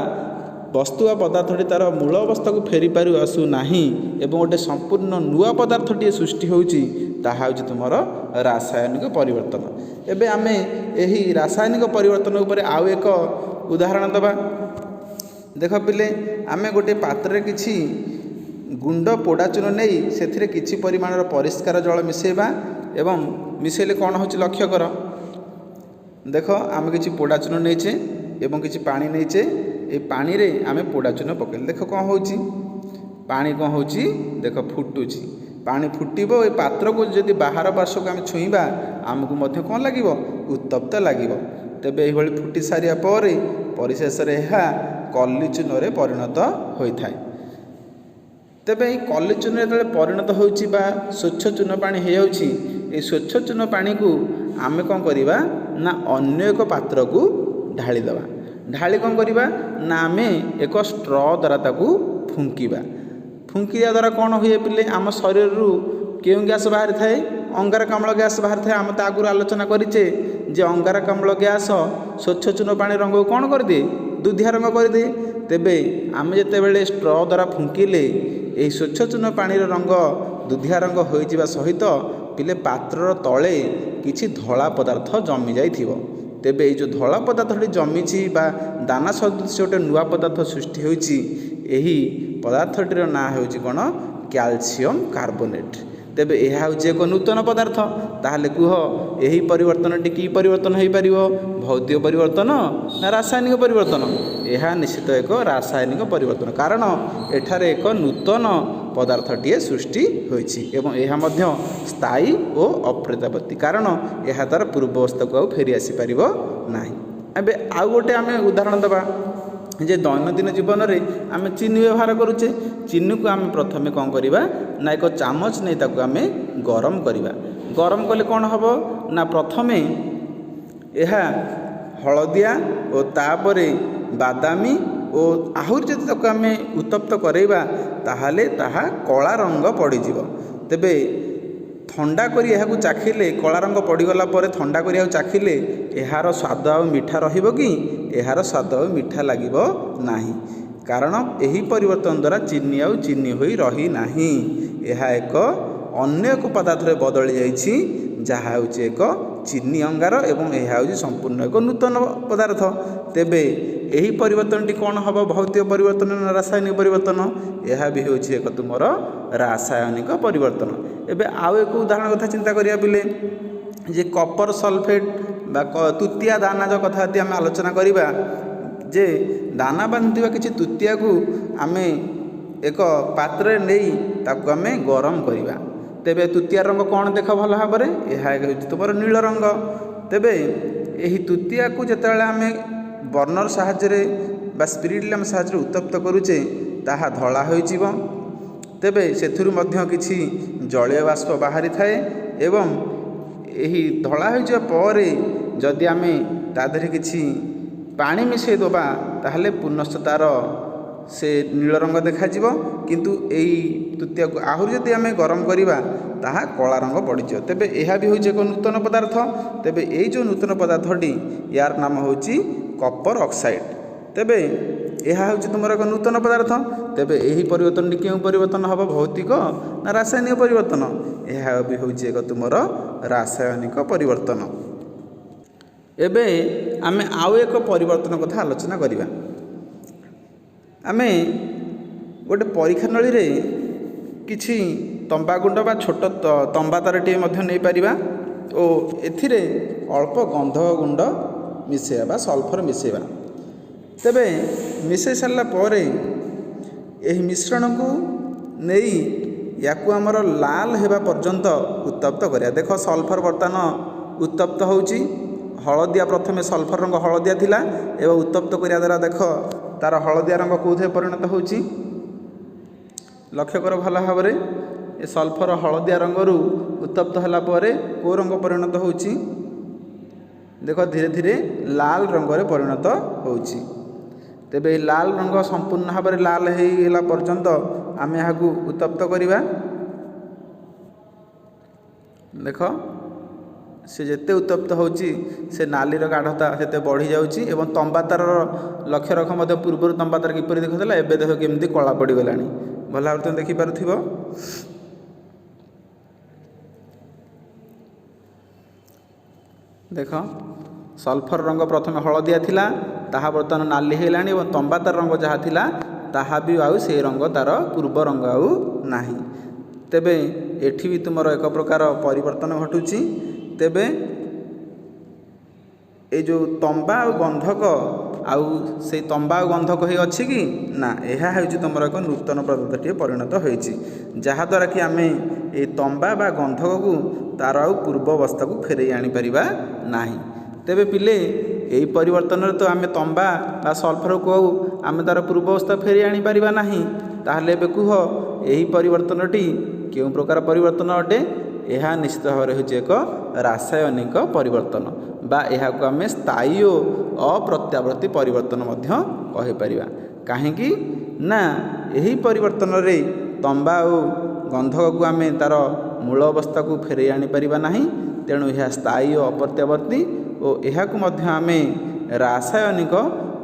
वस्तु व पदार्थटी तार मूल अवस्था को फेरी पारि आसु नाही एवं गोटे संपूर्ण नुआ पदार्थटी सृष्टि होउछि ताहा हूँ तुम रासायनिक परिवर्तन एबे आमे एही रासायनिक परिवर्तन उपरे आउ एक उदाहरण दबा देख पिले आमे गोटे पात्र किछि गुंड पोड़ा चून नहीं से किछि परिमाणर परिष्कार जल मिसेबा एवं मिसेले कौन हो लक्ष्य कर देख आम किछि पोड़ा चून नहींचे एवं किछि पानी नहींचे ये पानी रे आमे पोड़ा चून पकेल देख कौन हो पानी कौन हो देख फुटुची पानी फुटब ये पात्र को जदि बाहर पार्श्व को आम छुईबा आमको मध्य कौन लगे उत्तप्त लगे तेबे ये फुटी सारिया परिशेष यह कली चून परिणत होता है तेबे ये कली चून जो परिणत हो स्वच्छ चून पानी हो स्वच्छ चून पानी को आम कौन करवा ना अन्य एक पात्र को ढालीदवा ढाली कौन करवा ना आम एक स्ट्र द्वारा ताकू फुंकिबा फुंकिया द्वारा कौन हुए पिले आम शरीर क्यों गैस बाहरी थाए अंगारकाम्ल गैस बाहरी थाए आम तो आगुरी आलोचना करें जे अंगारकाम्ल गैस स्वच्छ चून पानी रंग को कौन कर दिए दुधिया रंग कर दिए तेबे आम जिते स्ट्र द्वारा फुंकिले यही स्वच्छ चून पानी रंग दुधिया रंग हो सहित पिले पात्र तले किछि धला पदार्थ जमी जाइथिबो तेबे ये जो धला पदार्थटी जमी बा दाना सदृश गोटे नुआ पदार्थ सृष्टि होइछि एही पदार्थटीर ना होइछि कोन कैल्शियम कार्बोनेट तेबे यह हूँ एक नूतन पदार्थ ताहले कुह यही परिवर्तनटी की परिवर्तन हो पार भौतिक परिवर्तन ना रासायनिक परिवर्तन यह निश्चित एक रासायनिक परिवर्तन कारण एठारे एक नूतन पदार्थटीए सृष्टि होइछि एवं यह मध्य स्थायी और अप्रत्यावर्ती कारण यह तार पूर्व अवस्था को फेरी आसी पारिबो नाही एबे आउ गोटे आमे उदाहरण दबा जे दैनंदिन जीवन में आम चीनी व्यवहार करुचे चीनी को आम प्रथम कौन करवा ना एक चामच नहीं ताको आम गरम करवा गरम कले कौन हम ना प्रथमे यह हलदिया और तापरे बादामी ଓ ଆହୁରି ଯଦି ତାକୁ ଆମେ ଉତ୍ତପ୍ତ କରାଇବା ତାହେଲେ ତାହା କଳା ରଙ୍ଗ ପଡ଼ିଯିବ। ତେବେ ଥଣ୍ଡା କରି ଏହାକୁ ଚାଖିଲେ, କଳା ରଙ୍ଗ ପଡ଼ିଗଲା ପରେ ଥଣ୍ଡା କରି ଏହାକୁ ଚାଖିଲେ ଏହାର ସ୍ୱାଦ ଆଉ ମିଠା ରହିବ କି? ଏହାର ସ୍ୱାଦ ଆଉ ମିଠା ଲାଗିବ ନାହିଁ। କାରଣ ଏହି ପରିବର୍ତ୍ତନ ଦ୍ୱାରା ଚିନି ଆଉ ଚିନି ହୋଇ ରହିନାହିଁ। ଏହା ଏକ ଅନ୍ୟ ଏକ ପଦାର୍ଥରେ ବଦଳି ଯାଇଛି, ଯାହା ହେଉଛି ଏକ ଚିନି ଅଙ୍ଗାର ଏବଂ ଏହା ହେଉଛି ସମ୍ପୂର୍ଣ୍ଣ ଏକ ନୂତନ ପଦାର୍ଥ। ତେବେ ଏହି ପରିବର୍ତ୍ତନଟି କ'ଣ ହେବ? ଭୌତିକ ପରିବର୍ତ୍ତନ ନା ରାସାୟନିକ ପରିବର୍ତ୍ତନ? ଏହା ବି ହେଉଛି ଏକ ତୁମର ରାସାୟନିକ ପରିବର୍ତ୍ତନ। ଏବେ ଆଉ ଏକ ଉଦାହରଣ କଥା ଚିନ୍ତା କରିବା ପିଲେ, ଯେ କପର ସଲଫେଟ୍ ବା ତୁତିଆ ଦାନା ଯେଉଁ କଥା ଯଦି ଆମେ ଆଲୋଚନା କରିବା, ଯେ ଦାନା ବାନ୍ଧୁଥିବା କିଛି ତୁତିଆକୁ ଆମେ ଏକ ପାତ୍ରରେ ନେଇ ତାକୁ ଆମେ ଗରମ କରିବା। ତେବେ ତୁତିଆ ରଙ୍ଗ କ'ଣ ଦେଖ ଭଲ ଭାବରେ? ଏହା ହେଉଛି ତୁମର ନୀଳ ରଙ୍ଗ। ତେବେ ଏହି ତୁତିଆକୁ ଯେତେବେଳେ ଆମେ ବର୍ଣ୍ଣର ସାହାଯ୍ୟରେ ବା ସ୍ପିରିଟ୍ ଲ୍ୟାମ୍ପ ସାହାଯ୍ୟରେ ଉତ୍ତପ୍ତ କରୁଛେ ତାହା ଧଳା ହୋଇଯିବ। ତେବେ ସେଥିରୁ ମଧ୍ୟ କିଛି ଜଳୀୟ ବାଷ୍ପ ବାହାରିଥାଏ ଏବଂ ଏହି ଧଳା ହୋଇଯିବା ପରେ ଯଦି ଆମେ ତା ଦେହରେ କିଛି ପାଣି ମିଶାଇ ଦେବା ତାହେଲେ ପୁନଶ୍ଚ ତା'ର ସେ ନୀଳ ରଙ୍ଗ ଦେଖାଯିବ। କିନ୍ତୁ ଏହି ତୁତିଆକୁ ଆହୁରି ଯଦି ଆମେ ଗରମ କରିବା ତାହା କଳା ରଙ୍ଗ ପଡ଼ିଯିବ। ତେବେ ଏହା ବି ହେଉଛି ଏକ ନୂତନ ପଦାର୍ଥ। ତେବେ ଏଇ ଯେଉଁ ନୂତନ ପଦାର୍ଥଟି, ୟାର ନାମ ହେଉଛି କପର ଅକ୍ସାଇଡ୍। ତେବେ ଏହା ହେଉଛି ତୁମର ଏକ ନୂତନ ପଦାର୍ଥ। ତେବେ ଏହି ପରିବର୍ତ୍ତନଟି କେଉଁ ପରିବର୍ତ୍ତନ ହେବ? ଭୌତିକ ନା ରାସାୟନିକ ପରିବର୍ତ୍ତନ? ଏହା ବି ହେଉଛି ଏକ ତୁମର ରାସାୟନିକ ପରିବର୍ତ୍ତନ। ଏବେ ଆମେ ଆଉ ଏକ ପରିବର୍ତ୍ତନ କଥା ଆଲୋଚନା କରିବା। ଆମେ ଗୋଟେ ପରୀକ୍ଷା ନଳୀରେ କିଛି ତମ୍ବା ଗୁଣ୍ଡ ବା ଛୋଟ ତମ୍ବା ତାରଟିଏ ମଧ୍ୟ ନେଇପାରିବା ଓ ଏଥିରେ ଅଳ୍ପ ଗନ୍ଧକ ଗୁଣ୍ଡ ମିଶାଇବା ବା ସଲଫର ମିଶାଇବା। ତେବେ ମିଶାଇ ସାରିଲା ପରେ ଏହି ମିଶ୍ରଣକୁ ନେଇ ୟାକୁ ଆମର ଲାଲ ହେବା ପର୍ଯ୍ୟନ୍ତ ଉତ୍ତପ୍ତ କରିବା। ଦେଖ ସଲଫର ବର୍ତ୍ତମାନ ଉତ୍ତପ୍ତ ହେଉଛି। ହଳଦିଆ, ପ୍ରଥମେ ସଲଫର ରଙ୍ଗ ହଳଦିଆ ଥିଲା ଏବଂ ଉତ୍ତପ୍ତ କରିବା ଦ୍ୱାରା ଦେଖ ତା'ର ହଳଦିଆ ରଙ୍ଗ କେଉଁଥିରେ ପରିଣତ ହେଉଛି? ଲକ୍ଷ୍ୟ କର ଭଲ ଭାବରେ। ଏ ସଲଫର ହଳଦିଆ ରଙ୍ଗରୁ ଉତ୍ତପ୍ତ ହେଲା ପରେ କେଉଁ ରଙ୍ଗ ପରିଣତ ହେଉଛି? ଦେଖ ଧୀରେ ଧୀରେ ଲାଲ ରଙ୍ଗରେ ପରିଣତ ହେଉଛି। ତେବେ ଏହି ଲାଲ ରଙ୍ଗ ସମ୍ପୂର୍ଣ୍ଣ ଭାବରେ ଲାଲ ହୋଇଗଲା ପର୍ଯ୍ୟନ୍ତ ଆମେ ଏହାକୁ ଉତ୍ତପ୍ତ କରିବା। ଦେଖ ସେ ଯେତେ ଉତ୍ତପ୍ତ ହେଉଛି ସେ ନାଲିର ଗାଢ଼ତା ସେତେ ବଢ଼ିଯାଉଛି ଏବଂ ତମ୍ବା ତାରର ଲକ୍ଷ୍ୟ ରଖ ମଧ୍ୟ ପୂର୍ବରୁ ତମ୍ବା ତାର କିପରି ଦେଖାଉଥିଲା, ଏବେ ଦେଖ କେମିତି କଳା ପଡ଼ିଗଲାଣି। ଭଲ ଭାବରେ ତୁମେ ଦେଖିପାରୁଥିବ। ଦେଖ ସଲଫର ରଙ୍ଗ ପ୍ରଥମେ ହଳଦିଆ ଥିଲା, ତାହା ବର୍ତ୍ତମାନ ନାଲି ହୋଇଗଲାଣି ଏବଂ ତମ୍ବା ତାର ରଙ୍ଗ ଯାହା ଥିଲା ତାହା ବି ଆଉ ସେହି ରଙ୍ଗ ତା'ର ପୂର୍ବ ରଙ୍ଗ ଆଉ ନାହିଁ। ତେବେ ଏଠି ବି ତୁମର ଏକ ପ୍ରକାର ପରିବର୍ତ୍ତନ ଘଟୁଛି। ତେବେ এই ଯେଉଁ ତମ୍ବା ଆଉ ଗନ୍ଧକ ଆଉ ସେଇ ତମ୍ବା ଆଉ ଗନ୍ଧକ ହେଇ ଅଛି କି ନା, ଏହା ହେଉଛି ତୁମର ଏକ ନୂତନ ପଦାର୍ଥଟିଏ ପରିଣତ ହୋଇଛି, ଯାହାଦ୍ୱାରା କି ଆମେ এই ତମ୍ବା ବା ଗନ୍ଧକକୁ ତା'ର ଆଉ ପୂର୍ବ ଅବସ୍ଥାକୁ ଫେରାଇ ଆଣିପାରିବା ନାହିଁ। ତେବେ ପିଲେ ଏହି ପରିବର୍ତ୍ତନରେ ତ ଆମେ ତମ୍ବା ବା ସଲଫରକୁ ଆଉ ଆମେ ତା'ର ପୂର୍ବ ଅବସ୍ଥା ଫେରାଇ ଆଣିପାରିବା ନାହିଁ। ତାହେଲେ ଏବେ କୁହ ଏହି ପରିବର୍ତ୍ତନଟି କେଉଁ ପ୍ରକାର ପରିବର୍ତ୍ତନ ଅଟେ? ଏହା ନିଶ୍ଚିତ ଭାବରେ ହେଉଛି ଏକ ରାସାୟନିକ ପରିବର୍ତ୍ତନ ବା ଏହାକୁ ଆମେ ସ୍ଥାୟୀ ଓ ଅପ୍ରତ୍ୟାବର୍ତ୍ତୀ ପରିବର୍ତ୍ତନ ମଧ୍ୟ କହିପାରିବା। କାହିଁକି ନା ଏହି ପରିବର୍ତ୍ତନରେ ତମ୍ବା ଓ ଗନ୍ଧକକୁ ଆମେ ତା'ର ମୂଳ ଅବସ୍ଥାକୁ ଫେରାଇ ଆଣିପାରିବା ନାହିଁ। ତେଣୁ ଏହା ସ୍ଥାୟୀ ଓ ଅପ୍ରତ୍ୟାବର୍ତ୍ତୀ ଓ ଏହାକୁ ମଧ୍ୟ ଆମେ ରାସାୟନିକ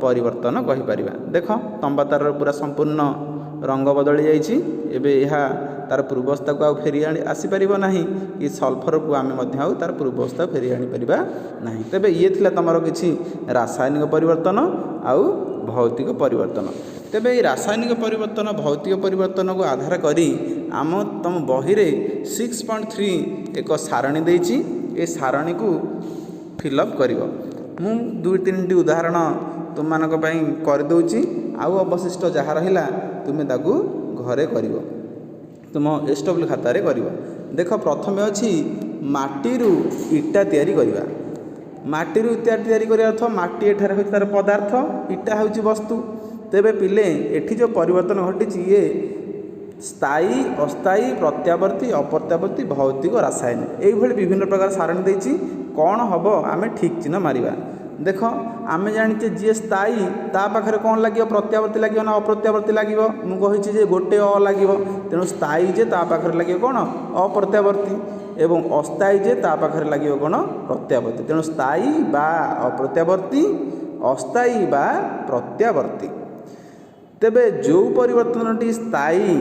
ପରିବର୍ତ୍ତନ କହିପାରିବା। ଦେଖ ତମ୍ବା ତାରର ପୁରା ସମ୍ପୂର୍ଣ୍ଣ ରଙ୍ଗ ବଦଳି ଯାଇଛି। ଏବେ ଏହା ତା'ର ପୂର୍ବ ଅବସ୍ଥାକୁ ଆଉ ଫେରି ଆସିପାରିବ ନାହିଁ କି ସଲଫରକୁ ଆମେ ମଧ୍ୟ ଆଉ ତା'ର ପୂର୍ବ ଅବସ୍ଥା ଫେରି ଆଣିପାରିବା ନାହିଁ। ତେବେ ଇଏ ଥିଲା ତୁମର କିଛି ରାସାୟନିକ ପରିବର୍ତ୍ତନ ଆଉ ଭୌତିକ ପରିବର୍ତ୍ତନ। ତେବେ ଏହି ରାସାୟନିକ ପରିବର୍ତ୍ତନ ଭୌତିକ ପରିବର୍ତ୍ତନକୁ ଆଧାର କରି ତମ ବହିରେ 6.3 ଏକ ସାରଣୀ ଦେଇଛି। ଏ ସାରଣୀକୁ ଫିଲ୍ଅପ୍ କରିବ। ମୁଁ 2-3ଟି ଉଦାହରଣ ତୁମମାନଙ୍କ ପାଇଁ କରିଦେଉଛି, ଆଉ ଅବଶିଷ୍ଟ ଯାହା ରହିଲା ତୁମେ ତାକୁ ଘରେ କରିବ, ତୁମ SW ଖାତାରେ କରିବ। ଦେଖ ପ୍ରଥମେ ଅଛି ମାଟିରୁ ଇଟା ତିଆରି କରିବା। ମାଟିରୁ ଇଟା ତିଆରି କରିବା ଅର୍ଥ ମାଟି ଏଠାରେ ହେଉଛି ତା'ର ପଦାର୍ଥ, ଇଟା ହେଉଛି ବସ୍ତୁ। ତେବେ ପିଲେ ଏଠି ଯେଉଁ ପରିବର୍ତ୍ତନ ଘଟିଛି ଇଏ ସ୍ଥାୟୀ, ଅସ୍ଥାୟୀ, ପ୍ରତ୍ୟାବର୍ତ୍ତୀ, ଅପ୍ରତ୍ୟାବର୍ତ୍ତୀ, ଭୌତିକ, ରାସାୟନିକ, ଏଇଭଳି ବିଭିନ୍ନ ପ୍ରକାର ସାରଣୀ ଦେଇଛି। କ'ଣ ହେବ ଆମେ ଠିକ୍ ଚିହ୍ନ ମାରିବା। देख आम जाने जी स्थायी ता पाखे कौन लगे प्रत्यावर्ती लगे ना अप्रत्यावर्ती लगे मुझे गोटे अ लगे तेणु स्थायी जे ता पाखे लगे कौन अप्रत्यावर्ती एवं अस्थायी जे ता पाखे लगे कौन प्रत्यावर्ती तेणु स्थायी बा अप्रत्यावर्ती अस्थायी बा प्रत्यावर्ती। तेबे जो परिवर्तनटी स्थायी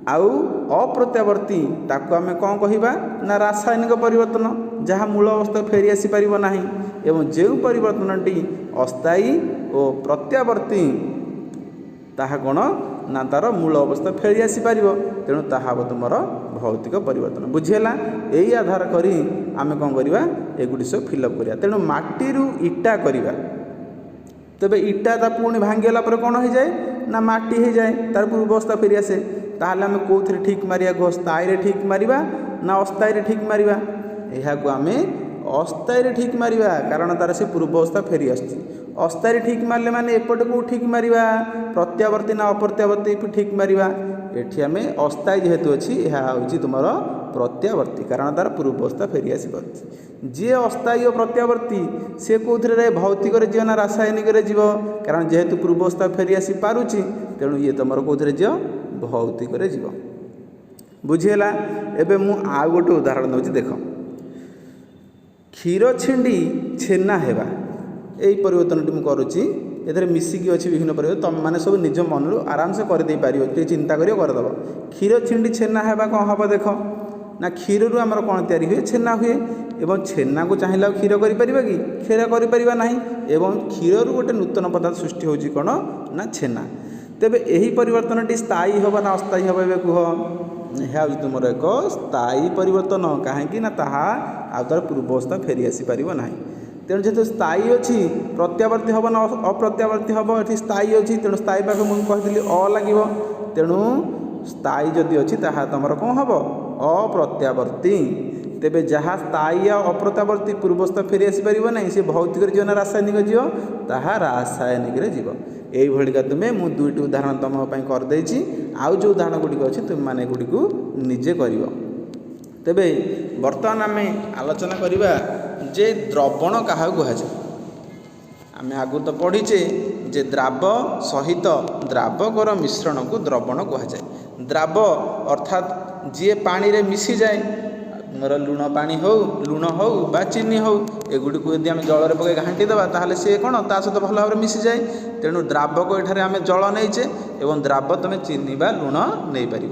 आउ अप्रत्यावर्ती ताको आमे कौन कहिबा ना रासायनिक परिवर्तन जहाँ मूल अवस्था फेरी आसी पारिबो नाही एवं जो परिवर्तनटी अस्थायी और प्रत्यावर्ती ताहा कौन ना तार मूल अवस्था फेरी आसी पारिबो तेणु ताहा हम तुमर भौतिक परिवर्तन बुझीगला। यही आधार करी आमे कौन करिबा एगुडी सब फिलअप करिया तेणु माटीरू इटा करिबा तेबे इटा ता पुणी भांगीगला पर कौन हो जाए ना माटी हो जाए तार पूर्व अवस्था फेरी आसे ताहले आमे कोथरे ठीक मारिया स्थायी ठीक मारिबा ना अस्थायी ठीक मारिबा यह आमे अस्थायी ठीक मारिबा कारण तार से पूर्व अवस्था फेरी आसी अस्थायी ठीक मारले माने एपटे को ठीक मारिबा प्रत्यावर्ती ना अप्रत्यावर्ती ठीक मारिबा एठी आमे अस्थायी जेहेतु अच्छी यह हूँ तुम प्रत्यावर्ती कारण तार पूर्व अवस्था फेरी आसी पारुछि। जी अस्थायी और प्रत्यावर्ती सी कौन भौतिक जीव ना रासायनिक जीव कारण जेहेतु पूर्व अवस्था फेरी आसी पारुछि तेणु ये तुम कौन जीव भौतिक जीव बुझीगला। एबे मु आउ गोटे उदाहरण दूसरी देख क्षीर छिंडी छेना हेबा यही परिवर्तनटी मुझे करुच्ची एथे मिसिकी अच्छी विभिन्न परिवर्तन तुम मैंने सब निज मन आराम से करदे पार चिंता करदेव क्षीर छिंडी छेना हेबा कौन हम देख ना क्षीर रू आमर कौन तैयारी हुए छेना हुए एवं छेना को चाहिए क्षीर कर कि क्षीर कर ना एवं क्षीर रू गोटे नूतन पदार्थ सृष्टि होची कौन ना छेना। तेबे यही परिवर्तनटी स्थायी हम ना अस्थायी हम ए कह यह तुम एक स्थायी परिवर्तन कहीं ना ताहा आउतार पूर्व अवस्था फेरी आसी पार ना तेणु जेहेतु स्थायी अच्छी प्रत्यावर्ती हम ना अप्रत्यावर्ती हम ये स्थायी अच्छी तेणु स्थायी पाख मुझे कहती अ लगे तेणु स्थायी जदि अच्छी ताहा तुम कौन हम अप्रत्यावर्ती। तेबे जहाँ स्थायी अप्रत्यावर्ती पूर्वस्था फेरी आसी पार ना सी भौतिक जीव ना रासायनिक जीव ताहा रासायनिक जीव यही भलिका तुम्हें मु दुईटी उदाहरण तुम करदे आउ जो उदाहरण गुड़िक अच्छी तुम मैंने गुड़ी निजे कर। तेबे बर्तमान आम आलोचना करवा जे द्रवण क्या कहुए आम आगु तो पढ़ीचे जे द्राव सहित द्रावकर मिश्रण को द्रवण कहुए। द्राव अर्थात जी पानी रे मिसी जाए मोर लुण पानी हो लुण हो बा चीनी हो एगुड़ी को यदि आम जल पकई घाटी देवा ताहले सी कौन ता सहित भल भाव मिसी जाए तेणु द्राव को एठारे आम जल नहींचे एवं द्राव तुम चीनी बा लुण नहीं पार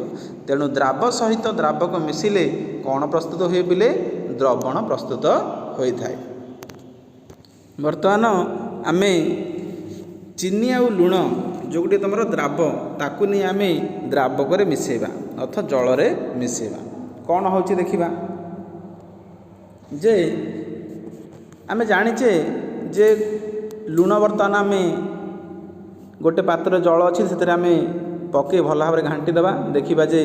तेणु द्राव सहित द्रावक मिसिले कौन प्रस्तुत हुए बिले द्रवण प्रस्तुत होता है। बर्तमान आम चीनी आउ लुण जो गोटे तुम द्राव ताकू नहीं आम द्रावक मिसेवा अर्थात जल मिसेवा कौन हो देखा जे आम जाचे जे लुण बर्तमान आम गोटे पात्र जल अच्छी से आम पके भल भाव घाटी देवा देखा जे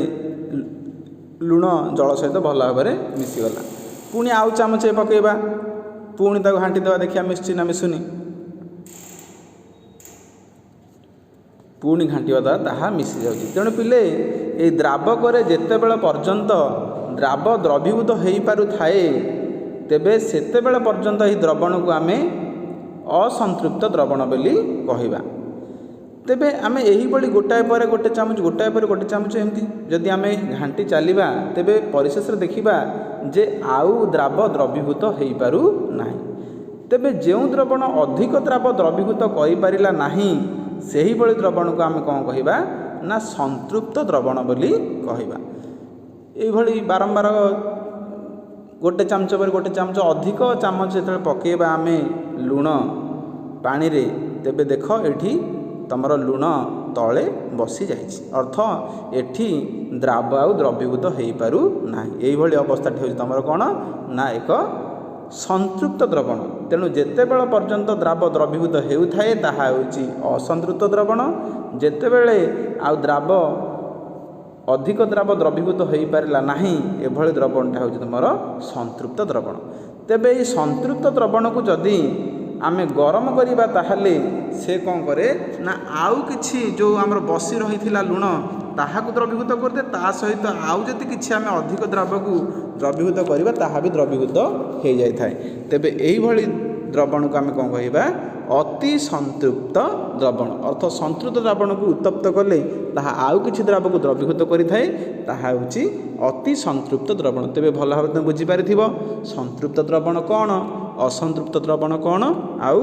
लुण जल सहित भल भाव मिसीगला पुणी आउ चामचे पकेबा पुणी ताको घाटी देवा देखिए मिसुची ना मिसुनी पुणी घाटिवा द्वारा ताहा मिसी जाउछि तेणु पिले ये द्रावक जेतेबेले पर्यंत द्राव द्रवीभूत हो पारु थाए तेबे सेतेबेले पर्यंत यही द्रवण को आमे असंतृप्त द्रवण बोली कहिबा। तेबे आमे एही बळी गोटाए पर गोटे चामच एमती जदि आमे घांटी चलिबा तेबे परिशेष देखिबा जे आउ द्राव द्रवीभूत हो पारु नाही तेबे जेउ द्रवण अधिक द्राव द्रवीभूत करि पारिला नाही सेही बळी द्रवण को आमे कौन कहिबा ना संतृप्त द्रवण बोली कहिबा। एही भली बारंबार गोटे चामच पर गोटे चामच अधिक चामच जो पकेबा आमे लुण पानी रे तेबे देख एठी तमर लुण तले बसी जाइछि अर्थ एठी द्राव आउ द्रवीभूत हो पारु नाही एही भली अवस्था होछि तमर कोन ना एक संतृप्त द्रवण तेणु जेतेबेले पर्यंत द्राव द्रवीभूत हेउथाए ताहा होछि असंतृप्त द्रवण जेतेबेले आउ द्राव अधिक द्राव द्रवीभूत हो पारिला नाही एभली द्रवणटा होछि तुमर संतृप्त द्रवण। तेबे ये संतृप्त द्रवण को जदि आमे गरम करिबा ताहले से कौन करे ना आउ किछि जो आमर बसी रहिथिला लुण ताहाकु द्रवीभूत करदे ता सहित आउ जति किछि आमे अधिक द्राव को द्रवीभूत करिबा ताहा भी द्रवीभूत हो जाय थाए। तेबे एही भली ଦ୍ରବଣକୁ ଆମେ କ'ଣ କହିବା? ଅତି ସନ୍ତୃପ୍ତ ଦ୍ରବଣ। ଅର୍ଥ ସନ୍ତୃପ୍ତ ଦ୍ରବଣକୁ ଉତ୍ତପ୍ତ କଲେ ତାହା ଆଉ କିଛି ଦ୍ରବକୁ ଦ୍ରବୀଭୂତ କରିଥାଏ, ତାହା ହେଉଛି ଅତି ସନ୍ତୃପ୍ତ ଦ୍ରବଣ। ତେବେ ଭଲ ଭାବରେ ତୁମେ ବୁଝିପାରିଥିବ ସନ୍ତୃପ୍ତ ଦ୍ରବଣ କ'ଣ, ଅସନ୍ତୃପ୍ତ ଦ୍ରବଣ କ'ଣ, ଆଉ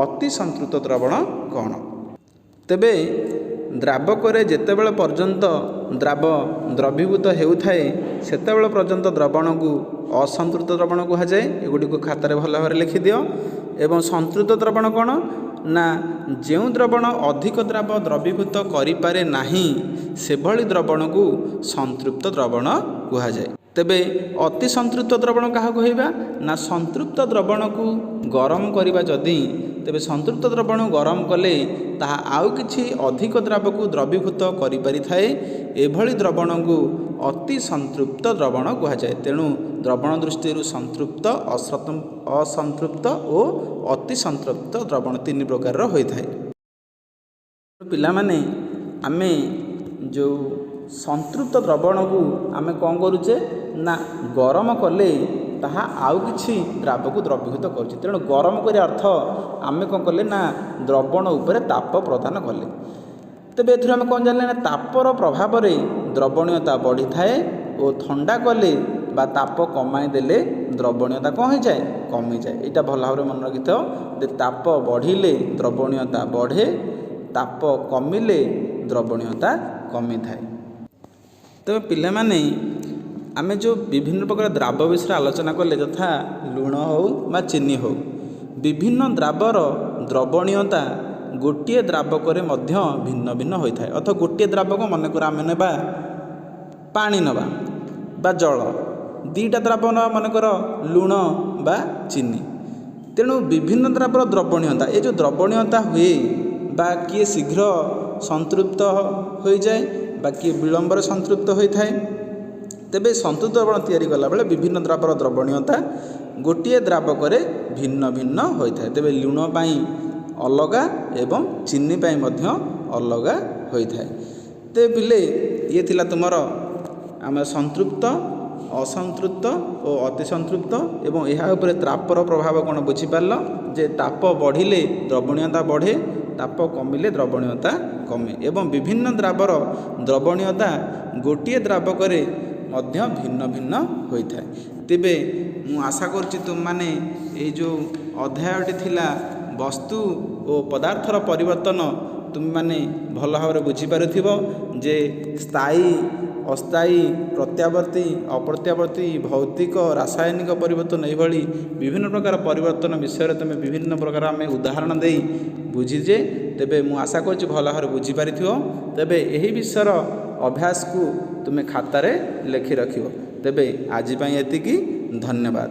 ଅତି ସନ୍ତୃପ୍ତ ଦ୍ରବଣ କ'ଣ। ତେବେ ଦ୍ରାବକରେ ଯେତେବେଳେ ପର୍ଯ୍ୟନ୍ତ ଦ୍ରାବ ଦ୍ରବୀଭୂତ ହେଉଥାଏ ସେତେବେଳେ ପର୍ଯ୍ୟନ୍ତ ଦ୍ରବଣକୁ ଅସନ୍ତୃପ୍ତ ଦ୍ରବଣ କୁହାଯାଏ। ଏଗୁଡ଼ିକୁ ଖାତାରେ ଭଲ ଭାବରେ ଲେଖିଦିଅ। ଏବଂ ସନ୍ତୃପ୍ତ ଦ୍ରବଣ କ'ଣ ନା ଯେଉଁ ଦ୍ରବଣ ଅଧିକ ଦ୍ରାବ ଦ୍ରବୀଭୂତ କରିପାରେ ନାହିଁ ସେଭଳି ଦ୍ରବଣକୁ ସନ୍ତୃପ୍ତ ଦ୍ରବଣ କୁହାଯାଏ। ତେବେ ଅତି ସନ୍ତୃପ୍ତ ଦ୍ରବଣ କାହାକୁ କହିବା ନା ସନ୍ତୃପ୍ତ ଦ୍ରବଣକୁ ଗରମ କରିବା ଯଦି, ତେବେ ସନ୍ତୃପ୍ତ ଦ୍ରବଣ ଗରମ କଲେ ତାହା ଆଉ କିଛି ଅଧିକ ଦ୍ରାବକୁ ଦ୍ରବୀଭୂତ କରିପାରିଥାଏ। ଏଭଳି ଦ୍ରବଣକୁ ଅତି ସନ୍ତୃପ୍ତ ଦ୍ରବଣ କୁହାଯାଏ। ତେଣୁ ଦ୍ରବଣ ଦୃଷ୍ଟିରୁ ସନ୍ତୃପ୍ତ, ଅସନ୍ତୃପ୍ତ ଓ ଅତି ସନ୍ତୃପ୍ତ ଦ୍ରବଣ ତିନି ପ୍ରକାରର ହୋଇଥାଏ। ପିଲାମାନେ ଆମେ ଯେଉଁ ସନ୍ତୃପ୍ତ ଦ୍ରବଣକୁ ଆମେ କ'ଣ କରୁଛେ ନା ଗରମ କଲେ ତାହା ଆଉ କିଛି ଦ୍ରାବକୁ ଦ୍ରବୀଭୂତ କରୁଛି। ତେଣୁ ଗରମ କରିବା ଅର୍ଥ ଆମେ କ'ଣ କଲେ ନା ଦ୍ରବଣ ଉପରେ ତାପ ପ୍ରଦାନ କଲେ। ତେବେ ଏଥିରୁ ଆମେ କ'ଣ ଜାଣିଲେ ନା ତାପର ପ୍ରଭାବରେ ଦ୍ରବଣୀୟତା ବଢ଼ିଥାଏ ଓ ଥଣ୍ଡା କଲେ ବା ତାପ କମାଇ ଦେଲେ ଦ୍ରବଣୀୟତା କ'ଣ ହୋଇଯାଏ? କମିଯାଏ। ଏଇଟା ଭଲ ଭାବରେ ମନେ ରଖିଥାଅ ଯେ ତାପ ବଢ଼ିଲେ ଦ୍ରବଣୀୟତା ବଢ଼େ, ତାପ କମିଲେ ଦ୍ରବଣୀୟତା କମିଥାଏ। ତେବେ ପିଲାମାନେ ଆମେ ଯେଉଁ ବିଭିନ୍ନ ପ୍ରକାର ଦ୍ରାବ ବିଷୟରେ ଆଲୋଚନା କଲେ, ଯଥା ଲୁଣ ହେଉ ବା ଚିନି ହେଉ, ବିଭିନ୍ନ ଦ୍ରାବର ଦ୍ରବଣୀୟତା ଗୋଟିଏ ଦ୍ରାବକରେ ମଧ୍ୟ ଭିନ୍ନ ଭିନ୍ନ ହୋଇଥାଏ। ଅର୍ଥ ଗୋଟିଏ ଦ୍ରାବକ ମନେକର ଆମେ ନେବା ପାଣି ନେବା ବା ଜଳ, ଦୁଇଟା ଦ୍ରାବ ନେବା ମନେକର ଲୁଣ ବା ଚିନି। ତେଣୁ ବିଭିନ୍ନ ଦ୍ରାବର ଦ୍ରବଣୀୟତା, ଏ ଯେଉଁ ଦ୍ରବଣୀୟତା ହୁଏ ବା କିଏ ଶୀଘ୍ର ସନ୍ତୃପ୍ତ ହୋଇଯାଏ ବା କିଏ ବିଳମ୍ବରେ ସନ୍ତୃପ୍ତ ହୋଇଥାଏ। ତେବେ ସନ୍ତୃପ୍ତ ଦ୍ରବଣ ତିଆରି କଲାବେଳେ ବିଭିନ୍ନ ଦ୍ରାବର ଦ୍ରବଣୀୟତା ଗୋଟିଏ ଦ୍ରାବକରେ ଭିନ୍ନ ଭିନ୍ନ ହୋଇଥାଏ। ତେବେ ଲୁଣ ପାଇଁ ଅଲଗା ଏବଂ ଚିନି ପାଇଁ ମଧ୍ୟ ଅଲଗା ହୋଇଥାଏ। ତେବେ ପିଲେ ଇଏ ଥିଲା ତୁମର ଆମେ ସନ୍ତୃପ୍ତ, ଅସନ୍ତୃପ୍ତ ଓ ଅତି ସନ୍ତୃପ୍ତ ଏବଂ ଏହା ଉପରେ ତାପର ପ୍ରଭାବ କ'ଣ ବୁଝିପାରିଲ ଯେ ତାପ ବଢ଼ିଲେ ଦ୍ରବଣୀୟତା ବଢ଼େ, ତାପ କମିଲେ ଦ୍ରବଣୀୟତା କମେ ଏବଂ ବିଭିନ୍ନ ଦ୍ରାବର ଦ୍ରବଣୀୟତା ଗୋଟିଏ ଦ୍ରାବକରେ ମଧ୍ୟ ଭିନ୍ନ ଭିନ୍ନ ହୋଇଥାଏ। ତେବେ ମୁଁ ଆଶା କରୁଛି ତୁମମାନେ ଏଇ ଯେଉଁ ଅଧ୍ୟାୟଟି ଥିଲା ବସ୍ତୁ ଓ ପଦାର୍ଥର ପରିବର୍ତ୍ତନ ତୁମେମାନେ ଭଲ ଭାବରେ ବୁଝିପାରୁଥିବ ଯେ ସ୍ଥାୟୀ, ଅସ୍ଥାୟୀ, ପ୍ରତ୍ୟାବର୍ତ୍ତୀ, ଅପ୍ରତ୍ୟାବର୍ତ୍ତୀ, ଭୌତିକ, ରାସାୟନିକ ପରିବର୍ତ୍ତନ, ଏହିଭଳି ବିଭିନ୍ନ ପ୍ରକାର ପରିବର୍ତ୍ତନ ବିଷୟରେ ତୁମେ ବିଭିନ୍ନ ପ୍ରକାର ଆମେ ଉଦାହରଣ ଦେଇ ବୁଝିଛେ। ତେବେ ମୁଁ ଆଶା କରୁଛି ଭଲ ଭାବରେ ବୁଝିପାରିଥିବ। ତେବେ ଏହି ବିଷୟର ଅଭ୍ୟାସକୁ ତୁମେ ଖାତାରେ ଲେଖି ରଖିବ। ତେବେ ଆଜି ପାଇଁ ଏତିକି, ଧନ୍ୟବାଦ।